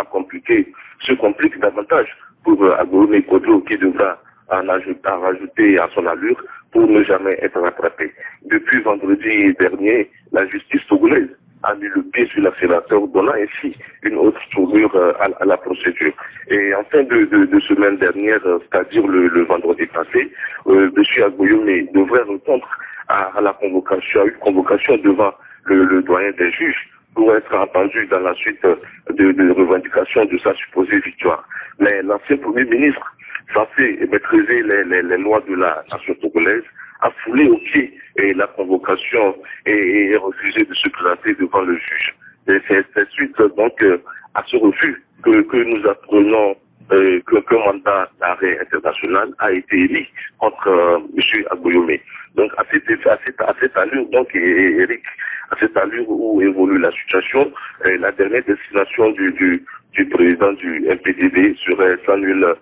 se complique davantage pour Agbeyome Kodjo qui devra en rajouter à son allure pour ne jamais être rattrapé. Depuis vendredi dernier, la justice togolaise a mis le pied sur l'accélérateur, donnant ainsi une autre tournure à la procédure. Et en fin de semaine dernière, c'est-à-dire le vendredi passé, M. Agbeyome devrait répondre à la convocation, à une convocation devant le doyen des juges pour être entendu dans la suite de revendication de sa supposée victoire. Mais l'ancien Premier ministre, censé maîtriser les lois de la nation togolaise, a foulé au pied la convocation et refusé de se présenter devant le juge. Et c'est suite donc à ce refus que nous apprenons qu'un mandat d'arrêt international a été émis contre M. Agbeyome. Donc à cette allure, donc Eric, à cette allure où évolue la situation, la dernière destination du président du MPDB serait sans nul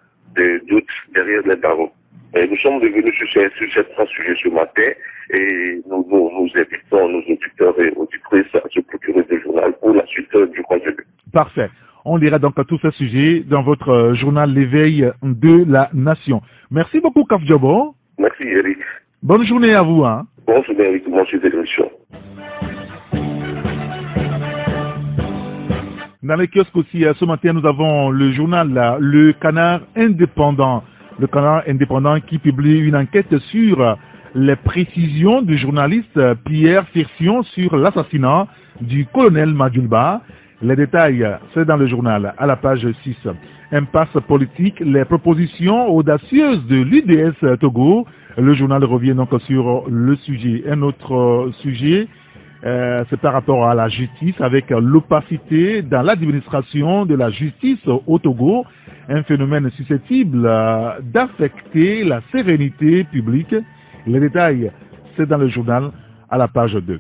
doute derrière les barreaux. Nous sommes revenus sur cette sujet ce matin et nous invitons nos auditeurs et auditrices à se procurer des journaux pour la suite du contenu. Parfait. On lira donc tous ces sujets dans votre journal L'éveil de la nation. Merci beaucoup, Kaf Diobo. Merci, Eric. Bonne journée à vous. Hein. Bonne journée, Eric. Bonne émission. Dans les kiosques aussi, ce matin, nous avons le journal Le Canard Indépendant. Le Canard Indépendant qui publie une enquête sur les précisions du journaliste Pierre Firsion sur l'assassinat du colonel Madjulba. Les détails, c'est dans le journal, à la page 6. Impasse politique, les propositions audacieuses de l'UDS Togo. Le journal revient donc sur le sujet. Un autre sujet, c'est par rapport à la justice, avec l'opacité dans l'administration de la justice au Togo, un phénomène susceptible d'affecter la sérénité publique. Les détails, c'est dans le journal à la page 2.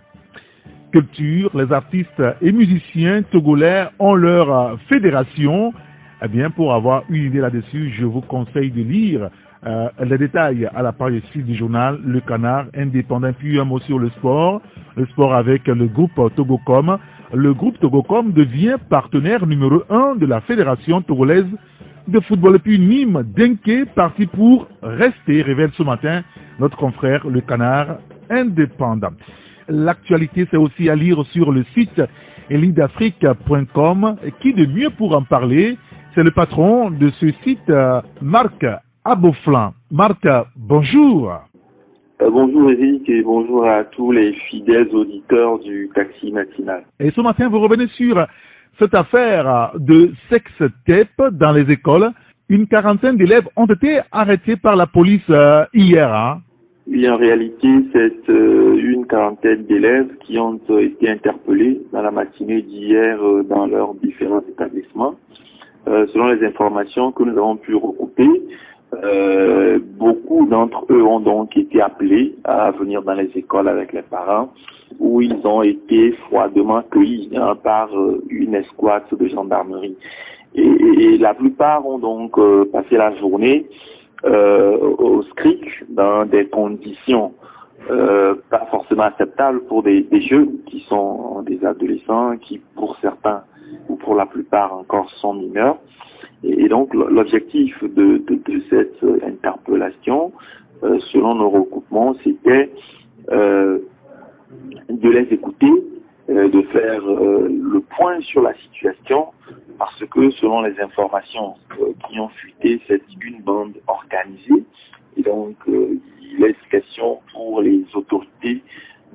Culture, les artistes et musiciens togolais ont leur fédération. Eh bien, pour avoir une idée là-dessus, je vous conseille de lire les détails à la page 6 du journal Le Canard Indépendant. Puis un mot sur le sport avec le groupe Togocom. Le groupe Togocom devient partenaire numéro 1 de la Fédération togolaise de football. Et puis Nîmes, Denke, parti pour rester, révèle ce matin notre confrère Le Canard Indépendant. L'actualité, c'est aussi à lire sur le site elidafrique.com. Qui de mieux pour en parler? C'est le patron de ce site, Marc Aboflan. Marc, bonjour. Bonjour Eric et bonjour à tous les fidèles auditeurs du Taxi Matinal. Et ce matin, vous revenez sur cette affaire de sex-tape dans les écoles. Une quarantaine d'élèves ont été arrêtés par la police hier. Hein. Oui, en réalité, c'est une quarantaine d'élèves qui ont été interpellés dans la matinée d'hier dans leurs différents établissements. Selon les informations que nous avons pu recouper, beaucoup d'entre eux ont donc été appelés à venir dans les écoles avec les parents, où ils ont été froidement accueillis par une escouade de gendarmerie. Et la plupart ont donc passé la journée au SCRIC dans des conditions pas forcément acceptables pour des jeunes qui sont des adolescents, qui pour certains ou pour la plupart encore sont mineurs. Et donc l'objectif de cette interpellation, selon nos recoupements, c'était de les écouter, de faire le point sur la situation, parce que selon les informations qui ont fuité, c'est une bande organisée. Et donc il est question pour les autorités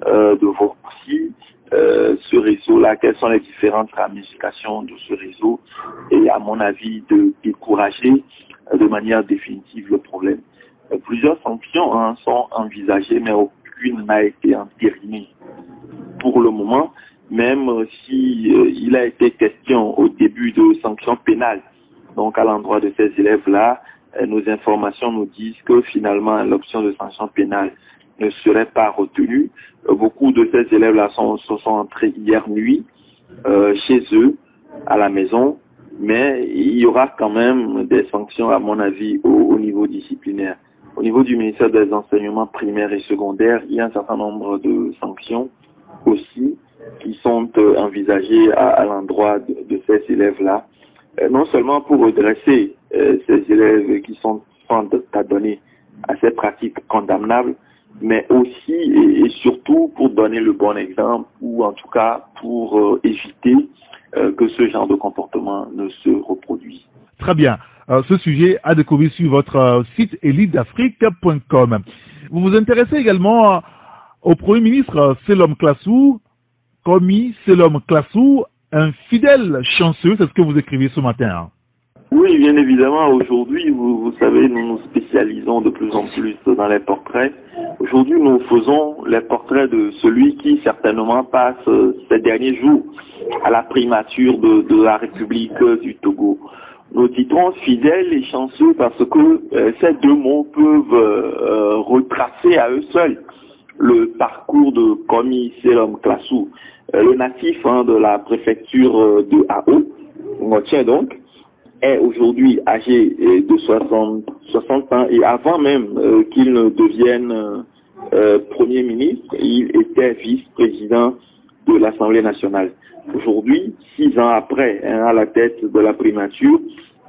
de voir aussi ce réseau-là, quelles sont les différentes ramifications de ce réseau, et à mon avis de décourager de manière définitive le problème. Plusieurs sanctions sont envisagées, mais aucune n'a été entérinée pour le moment, même si il a été question au début de sanctions pénales. Donc à l'endroit de ces élèves-là, nos informations nous disent que finalement l'option de sanction pénale ne serait pas retenue. Beaucoup de ces élèves-là sont entrés hier nuit chez eux, à la maison, mais il y aura quand même des sanctions, à mon avis, au niveau disciplinaire. Au niveau du ministère des enseignements primaires et secondaires, il y a un certain nombre de sanctions aussi qui sont envisagées à l'endroit de ces élèves-là, non seulement pour redresser ces élèves qui sont adonnés à ces pratiques condamnables, mais aussi et surtout pour donner le bon exemple, ou en tout cas pour éviter que ce genre de comportement ne se reproduise. Très bien. Ce sujet à découvrir sur votre site elitafrique.com. Vous vous intéressez également au Premier ministre Selom Klassou, commis Selom Klassou, un fidèle chanceux, c'est ce que vous écrivez ce matin. Hein. Oui, bien évidemment. Aujourd'hui, vous savez, nous nous spécialisons de plus en plus dans les portraits. Aujourd'hui, nous faisons les portraits de celui qui certainement passe ces derniers jours à la primature de la République du Togo. Nous titrons fidèles et chanceux parce que ces deux mots peuvent retracer à eux seuls le parcours de commis Selom Klassou, le natif de la préfecture de Ao. On tient donc est aujourd'hui âgé de 60 ans, et avant même qu'il ne devienne Premier ministre, il était vice-président de l'Assemblée nationale. Aujourd'hui, 6 ans après, à la tête de la primature,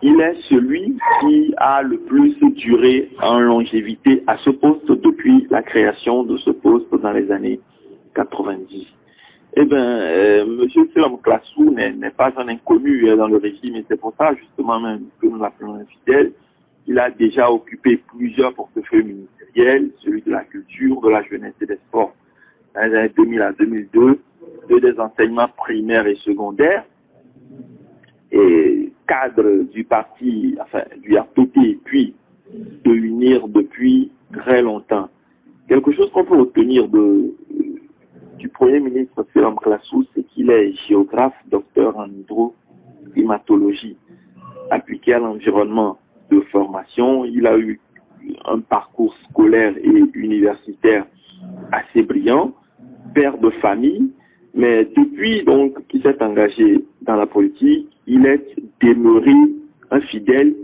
il est celui qui a le plus duré en longévité à ce poste depuis la création de ce poste dans les années 90. Eh bien, M. Selam Klassou n'est pas un inconnu dans le régime, et c'est pour ça justement même que nous l'appelons infidèle. Il a déjà occupé plusieurs portefeuilles ministériels, celui de la culture, de la jeunesse et des sports dans les années 2000 à 2002, des enseignements primaires et secondaires, et cadre du parti, enfin du RPT, puis de l'UNIR depuis très longtemps. Quelque chose qu'on peut obtenir du Premier ministre Selam Klassou, c'est qu'il est géographe, docteur en hydroclimatologie appliquée à l'environnement de formation. Il a eu un parcours scolaire et universitaire assez brillant, père de famille, mais depuis donc qu'il s'est engagé dans la politique, il est demeuré un fidèle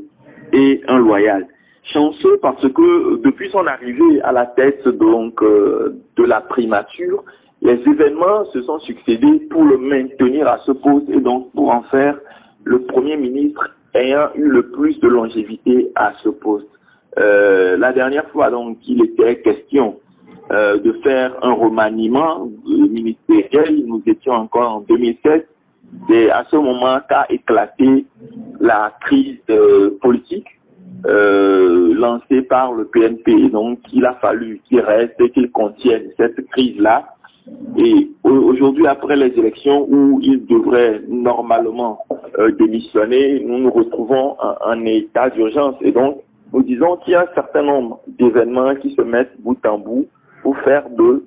et un loyal. Chanceux parce que depuis son arrivée à la tête donc de la primature, les événements se sont succédés pour le maintenir à ce poste et donc pour en faire le Premier ministre ayant eu le plus de longévité à ce poste. La dernière fois donc il était question de faire un remaniement ministériel, nous étions encore en 2007, et à ce moment qu'a éclaté la crise politique lancée par le PNP. Donc il a fallu qu'il reste et qu'il contienne cette crise-là. Et aujourd'hui, après les élections où il devrait normalement démissionner, nous nous retrouvons en état d'urgence. Et donc, nous disons qu'il y a un certain nombre d'événements qui se mettent bout en bout pour faire de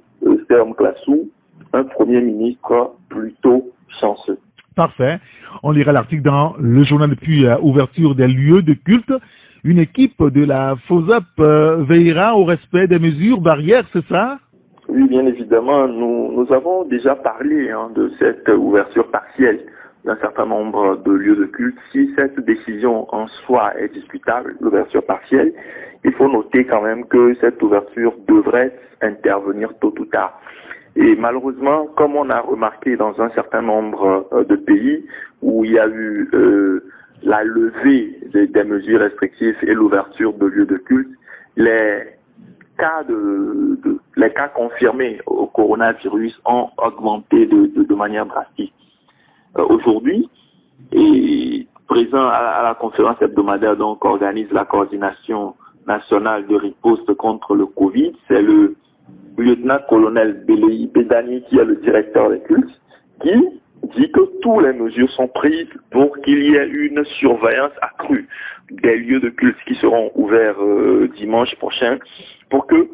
Selam Klassou un Premier ministre plutôt chanceux. Parfait. On lira l'article dans le journal depuis ouverture des lieux de culte. Une équipe de la FOSAP veillera au respect des mesures barrières, c'est ça? Oui, bien évidemment. Nous avons déjà parlé de cette ouverture partielle d'un certain nombre de lieux de culte. Si cette décision en soi est discutable, l'ouverture partielle, il faut noter quand même que cette ouverture devrait intervenir tôt ou tard. Et malheureusement, comme on a remarqué dans un certain nombre de pays où il y a eu la levée des mesures restrictives et l'ouverture de lieux de culte, les cas confirmés au coronavirus ont augmenté de manière drastique. Aujourd'hui, et présent à la conférence hebdomadaire donc organise la coordination nationale de riposte contre le Covid, c'est le lieutenant-colonel Belei Bedani, qui est le directeur des cultes, qui dit que toutes les mesures sont prises pour qu'il y ait une surveillance accrue des lieux de culte qui seront ouverts dimanche prochain, pour que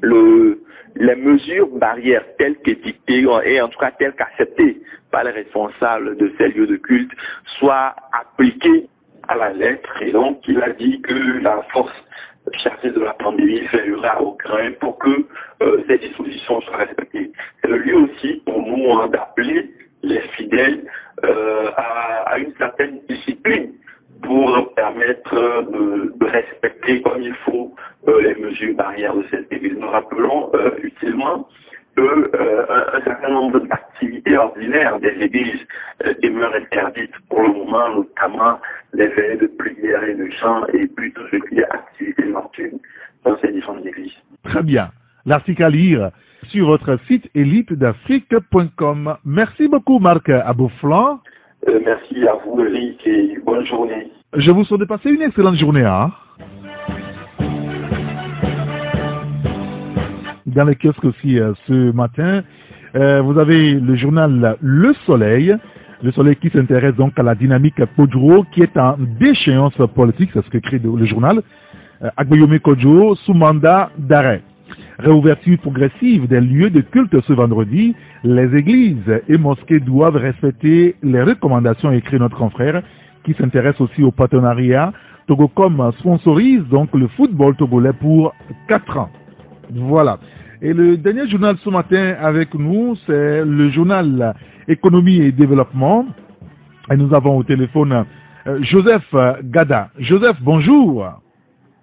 les mesures barrières telles qu'édictées et en tout cas telles qu'acceptées par les responsables de ces lieux de culte soient appliquées à la lettre. Et donc il a dit que la force chargée de la pandémie veillera au grain pour que ces dispositions soient respectées. C'est le lieu aussi pour nous d'appeler les fidèles à une certaine discipline pour permettre de respecter comme il faut les mesures barrières de cette église. Nous rappelons utilement qu'un certain nombre d'activités ordinaires des églises demeurent interdites pour le moment, notamment les veillées de prière et de chant et puis tout ce qui est activités nocturnes dans ces différentes églises. Très bien. L'article à lire sur votre site elitedafrique.com. Merci beaucoup Marc Abouflan. Merci à vous Eric et bonne journée. Je vous souhaite de passer une excellente journée. Dans les kiosques aussi ce matin, vous avez le journal Le Soleil. Le Soleil qui s'intéresse donc à la dynamique Kodjo qui est en déchéance politique, c'est ce que crée le journal. Agboyome Kodjo sous mandat d'arrêt. Réouverture progressive des lieux de culte ce vendredi. Les églises et mosquées doivent respecter les recommandations, écrit notre confrère, qui s'intéresse aussi au partenariat. Togocom sponsorise donc le football togolais pour 4 ans. Voilà. Et le dernier journal ce matin avec nous, c'est le journal Économie et Développement. Et nous avons au téléphone Joseph Gada. Joseph, bonjour.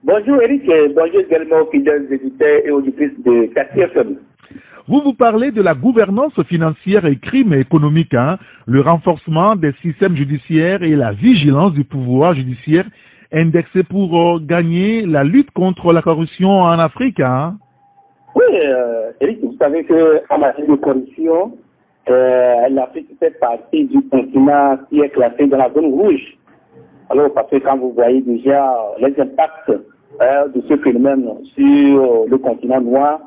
Bonjour Eric, et bonjour également aux fidèles éditeurs et auditrices de KCFM. vous parlez de la gouvernance financière et crimes économiques, hein, le renforcement des systèmes judiciaires et la vigilance du pouvoir judiciaire indexé pour gagner la lutte contre la corruption en Afrique. Hein. Oui, Eric, vous savez qu'en matière de corruption, l'Afrique fait partie du continent qui est classé dans la zone rouge. Alors, parce que quand vous voyez déjà les impacts de ce phénomène sur le continent noir,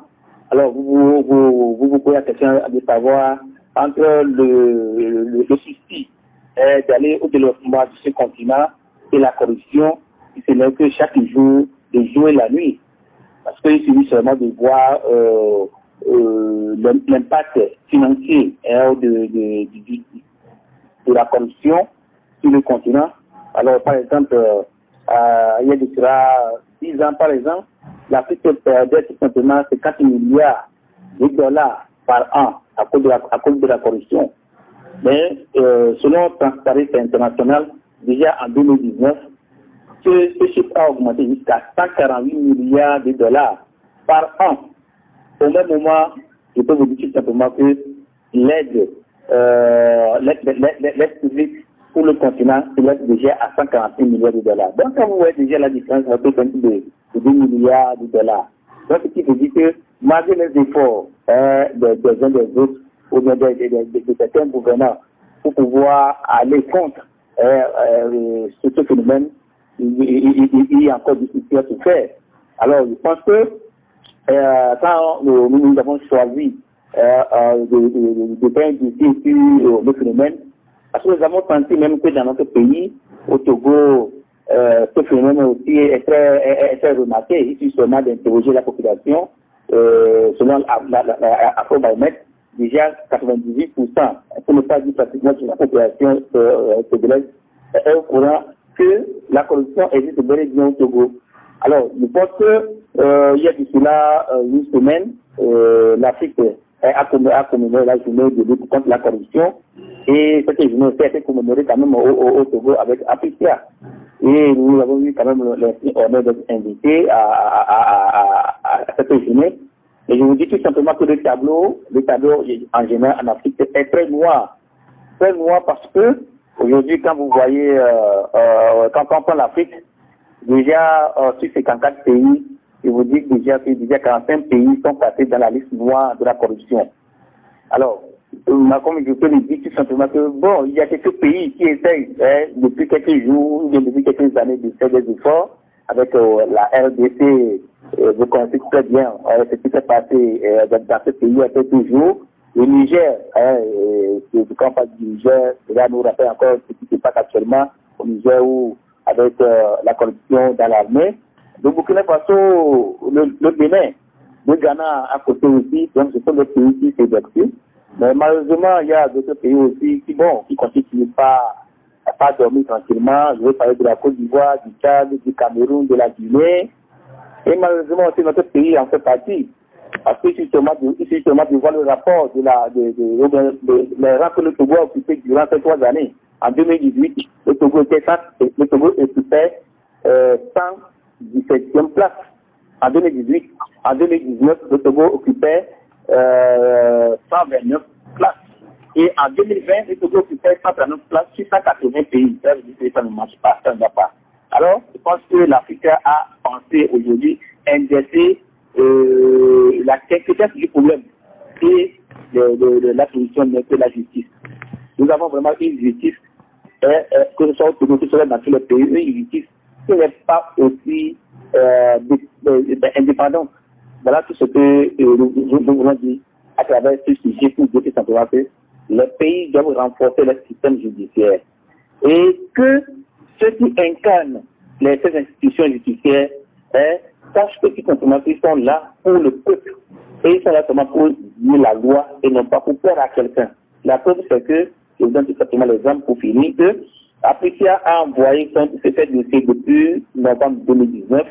alors vous pouvez la question de savoir entre le souci d'aller au développement de ce continent et la corruption, ce n'est que chaque jour, le jour et la nuit. Parce qu'il suffit seulement de voir l'impact financier de la corruption sur le continent. Alors, par exemple, il y a de cela 10 ans, par exemple, l'Afrique perdait tout simplement 50 milliards de dollars par an à cause de la corruption. Mais selon Transparency International, déjà en 2019, ce chiffre a augmenté jusqu'à 148 milliards de dollars par an. Au même moment, je peux vous dire tout simplement que l'aide publique pour le continent s'élève déjà à 145 milliards de dollars. Donc, quand vous voyez déjà la différence entre de 2 milliards de dollars, donc ce qui veut dire que malgré les efforts des uns des autres, ou bien de certains gouvernants, pour pouvoir aller contre ce phénomène, il y a encore du souci à se faire. Alors, je pense que quand nous avons choisi de faire un dossier sur le phénomène, parce que nous avons senti même que dans notre pays, au Togo, ce phénomène aussi est très remarqué. Il suffit seulement d'interroger la population. Selon l'Afrobaromètre, déjà 98%, pour ne pas dire pratiquement toute la population togolaise, est au courant que la corruption existe bel et bien au Togo. Alors, je pense que il y a de cela une semaine, l'Afrique a commémoré la journée de lutte contre la corruption. Et cette journée a été commémorée quand même au Togo avec Africa. Et nous avons eu quand même l'honneur d'être invités à cette journée. Et je vous dis tout simplement que le tableau en général en Afrique est très noir. Très noir parce que aujourd'hui, quand vous voyez, quand on prend l'Afrique, déjà sur ces 54 pays, je vous dis que déjà 45 pays sont passés dans la liste noire de la corruption. Alors, comme je peux le dire tout simplement que, bon, il y a quelques pays qui essayent depuis quelques jours, ou depuis quelques années de faire des efforts avec la RDC. Vous connaissez très bien ce qui s'est passé dans ce pays il y a quelques jours. Le Niger, quand on parle du Niger, cela nous rappelle encore ce qui se passe actuellement au Niger où, avec la corruption dans l'armée. Le Burkina Faso, le Bénin, le Ghana à côté aussi, donc ce sont des pays qui s'évertuent. Mais malheureusement, il y a d'autres pays aussi qui continuent pas dormir tranquillement. Je vais parler de la Côte d'Ivoire, du Tchad, du Cameroun, de la Guinée. Et malheureusement aussi notre pays en fait partie. Parce que justement de voir le rapport les rangs que le Togo a occupé durant ces 3 années. En 2018, le Togo occupait 117e place. En 2018, en 2019, le Togo occupait 129 places. Et en 2020, le Togo occupait 139 places sur 180 pays. Ça ne marche pas, ça ne va pas. Alors, je pense que l'Afrique a pensé aujourd'hui indexer la quintessence du problème et la solution n'est que la justice. Nous avons vraiment une justice, que ce soit au Togo, que ce soit dans tous les pays, une justice qui n'est pas aussi indépendante. Voilà tout ce que nous voulons dire à travers ce sujet pour dire simplement que les pays doivent renforcer le système judiciaire et que ceux qui incarnent ces institutions judiciaires sachent que tout simplement qu'ils sont là pour le peuple et ils sont là seulement pour dire la loi et non pas pour plaire à quelqu'un. La preuve c'est que, je vous donne tout simplement l'exemple pour finir, que Africa a envoyé ce fait dossier depuis novembre 2019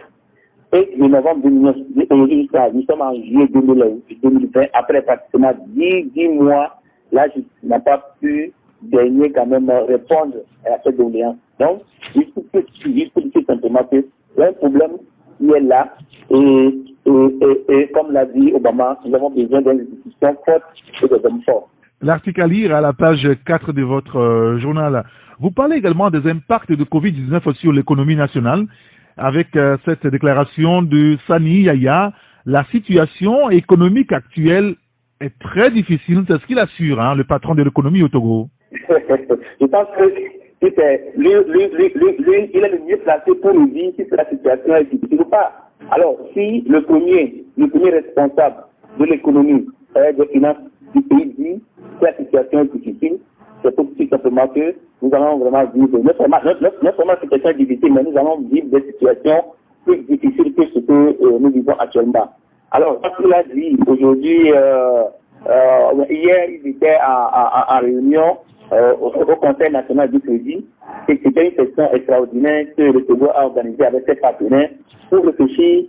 et de novembre 2019, nous sommes en juillet 2020, après pratiquement 10 mois, la justice n'a pas pu gagner quand même répondre à cette doléance. Donc, juste pour dire simplement que il y a un problème qui est là et Et comme l'a dit Obama, nous avons besoin d'une institution forte et des hommes forts. L'article à lire à la page 4 de votre journal. Vous parlez également des impacts de Covid-19 sur l'économie nationale avec cette déclaration de Sani Yaya. La situation économique actuelle est très difficile, c'est ce qu'il assure, le patron de l'économie au Togo. Je pense que il est le mieux placé pour nous dire si la situation est difficile ou pas. Alors, si le premier responsable de l'économie et des finances du pays dit que la situation est difficile, c'est tout simplement que nous allons vraiment vivre, non seulement une situation difficile, mais nous allons vivre des situations plus difficiles que ce que nous vivons actuellement. Alors, comme il a dit aujourd'hui, hier, il était en réunion au Conseil national du crédit, et c'était une session extraordinaire que le Togo a organisée avec ses partenaires pour réfléchir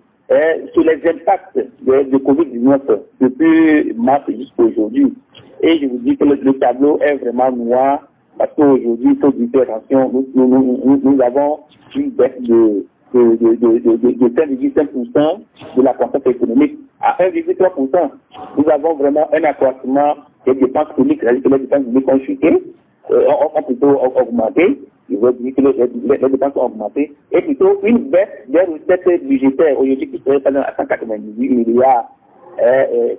sur les impacts de Covid-19 depuis mars jusqu'à aujourd'hui. Et je vous dis que le tableau est vraiment noir parce qu'aujourd'hui, il faut dire attention, nous avons une baisse de 5,5% de la croissance économique à 1,3%. Nous avons vraiment un accroissement des dépenses publiques, c'est-à-dire que les dépenses publiques ont chuté, ont plutôt augmenté. Je veux dire que les dépenses ont augmenté, et plutôt une baisse des recettes budgétaires, aujourd'hui qui serait à 198 milliards,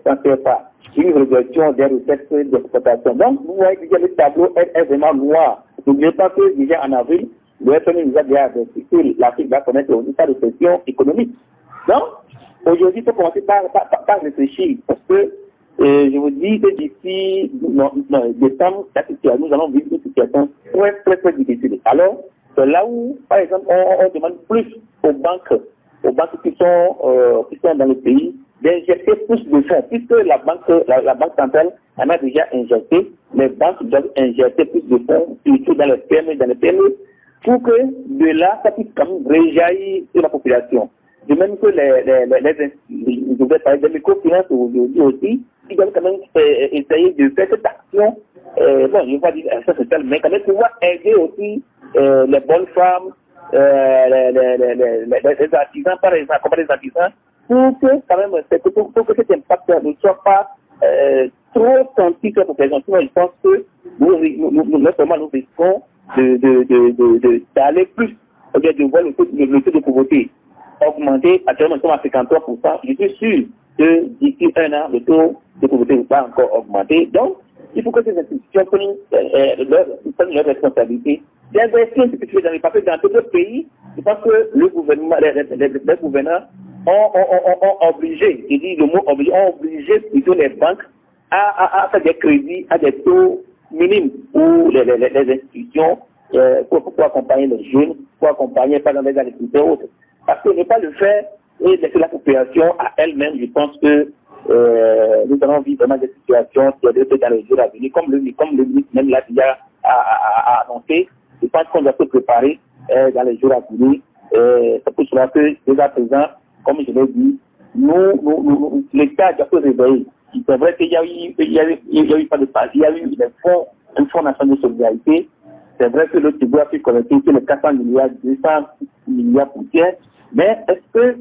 sans faire pas. Une réduction des recettes d'exploitation. Donc, vous voyez que le tableau est vraiment noir. N'oubliez pas que déjà en avril, le FMI nous a déjà averti que l'Afrique va connaître une état de récession économique. Donc, aujourd'hui, il faut commencer par réfléchir, parce que je vous dis que d'ici décembre, nous allons vivre une situation très difficile. Alors, c'est là où, par exemple, on demande plus aux banques qui sont dans le pays d'injecter plus de fonds, puisque la banque centrale en a déjà injecté. Les banques doivent injecter plus de fonds, surtout dans les PME, pour que de là, ça puisse quand même réjaillir sur la population. De même que je vais parler des microfinances aujourd'hui aussi, ils doivent quand même essayer de faire cette action, je ne vais pas dire action sociale, mais quand même pouvoir aider aussi les bonnes femmes, les artisans, par exemple, comme les artisans, pour que quand même, pour que cet impact ne soit pas trop senti sur la population. Sinon, je pense que nous seulement nous risquons d'aller plus, de voir le taux de pauvreté augmenter. Actuellement, nous sommes à 53%. Je suis sûr que d'ici un an, le taux de pauvreté ne va pas encore augmenter. Donc, il faut que ces institutions prennent leur responsabilité d'investir ce que tu veux dans les papiers dans d'autres pays. Je pense que le gouvernement, les gouvernants ont obligé, je dis le mot obligé, ont obligé plutôt les banques à faire des crédits à des taux minimes pour les institutions pour accompagner les jeunes, pour accompagner par exemple les agriculteurs et autres. Parce que ne pas le faire et laisser la population à elle-même, je pense que nous allons vivre vraiment des situations dans les jours à venir, comme le ministre même l'a déjà annoncé. Je pense qu'on doit se préparer dans les jours à venir. C'est pour cela que déjà présent, comme je l'ai dit, l'État doit se réveiller. C'est vrai qu'il y a eu pas de passe, il y a eu un fonds national de solidarité. C'est vrai que le Togo a pu collecter sur les 400 milliards, 200 milliards poussières. Mais est-ce que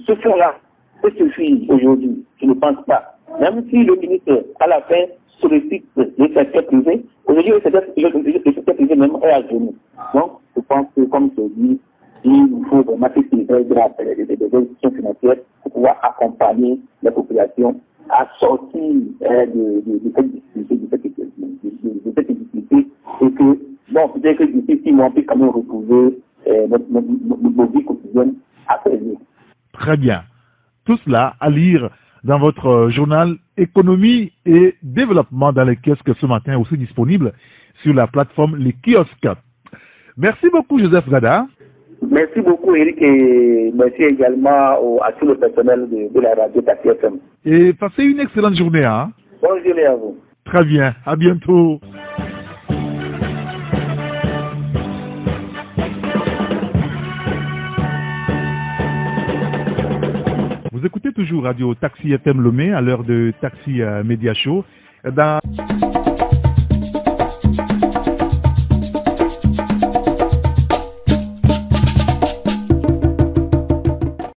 ce fonds-là peut suffire aujourd'hui? Je ne pense pas. Même si le ministre, à la fin, sollicite le secteur privé, aujourd'hui, le secteur privé même est à genoux. Donc, je pense que, comme je dis, il faut vraiment des institutions financières pour pouvoir accompagner les populations à sortir de cette difficulté et que, bon, peut-être que d'ici 6 mois, on peut quand même retrouver nos vies quotidiennes apaisées. Très bien. Tout cela à lire dans votre journal Économie et Développement dans les kiosques ce matin, aussi disponible sur la plateforme Les Kiosques. Merci beaucoup, Joseph Gada. Merci beaucoup, Eric, et merci également à tout le personnel de la radio Taxi FM. Et passez une excellente journée. Bonne journée à vous. Très bien. À bientôt. Vous écoutez toujours Radio Taxi FM Lomé à l'heure de Taxi Média Show.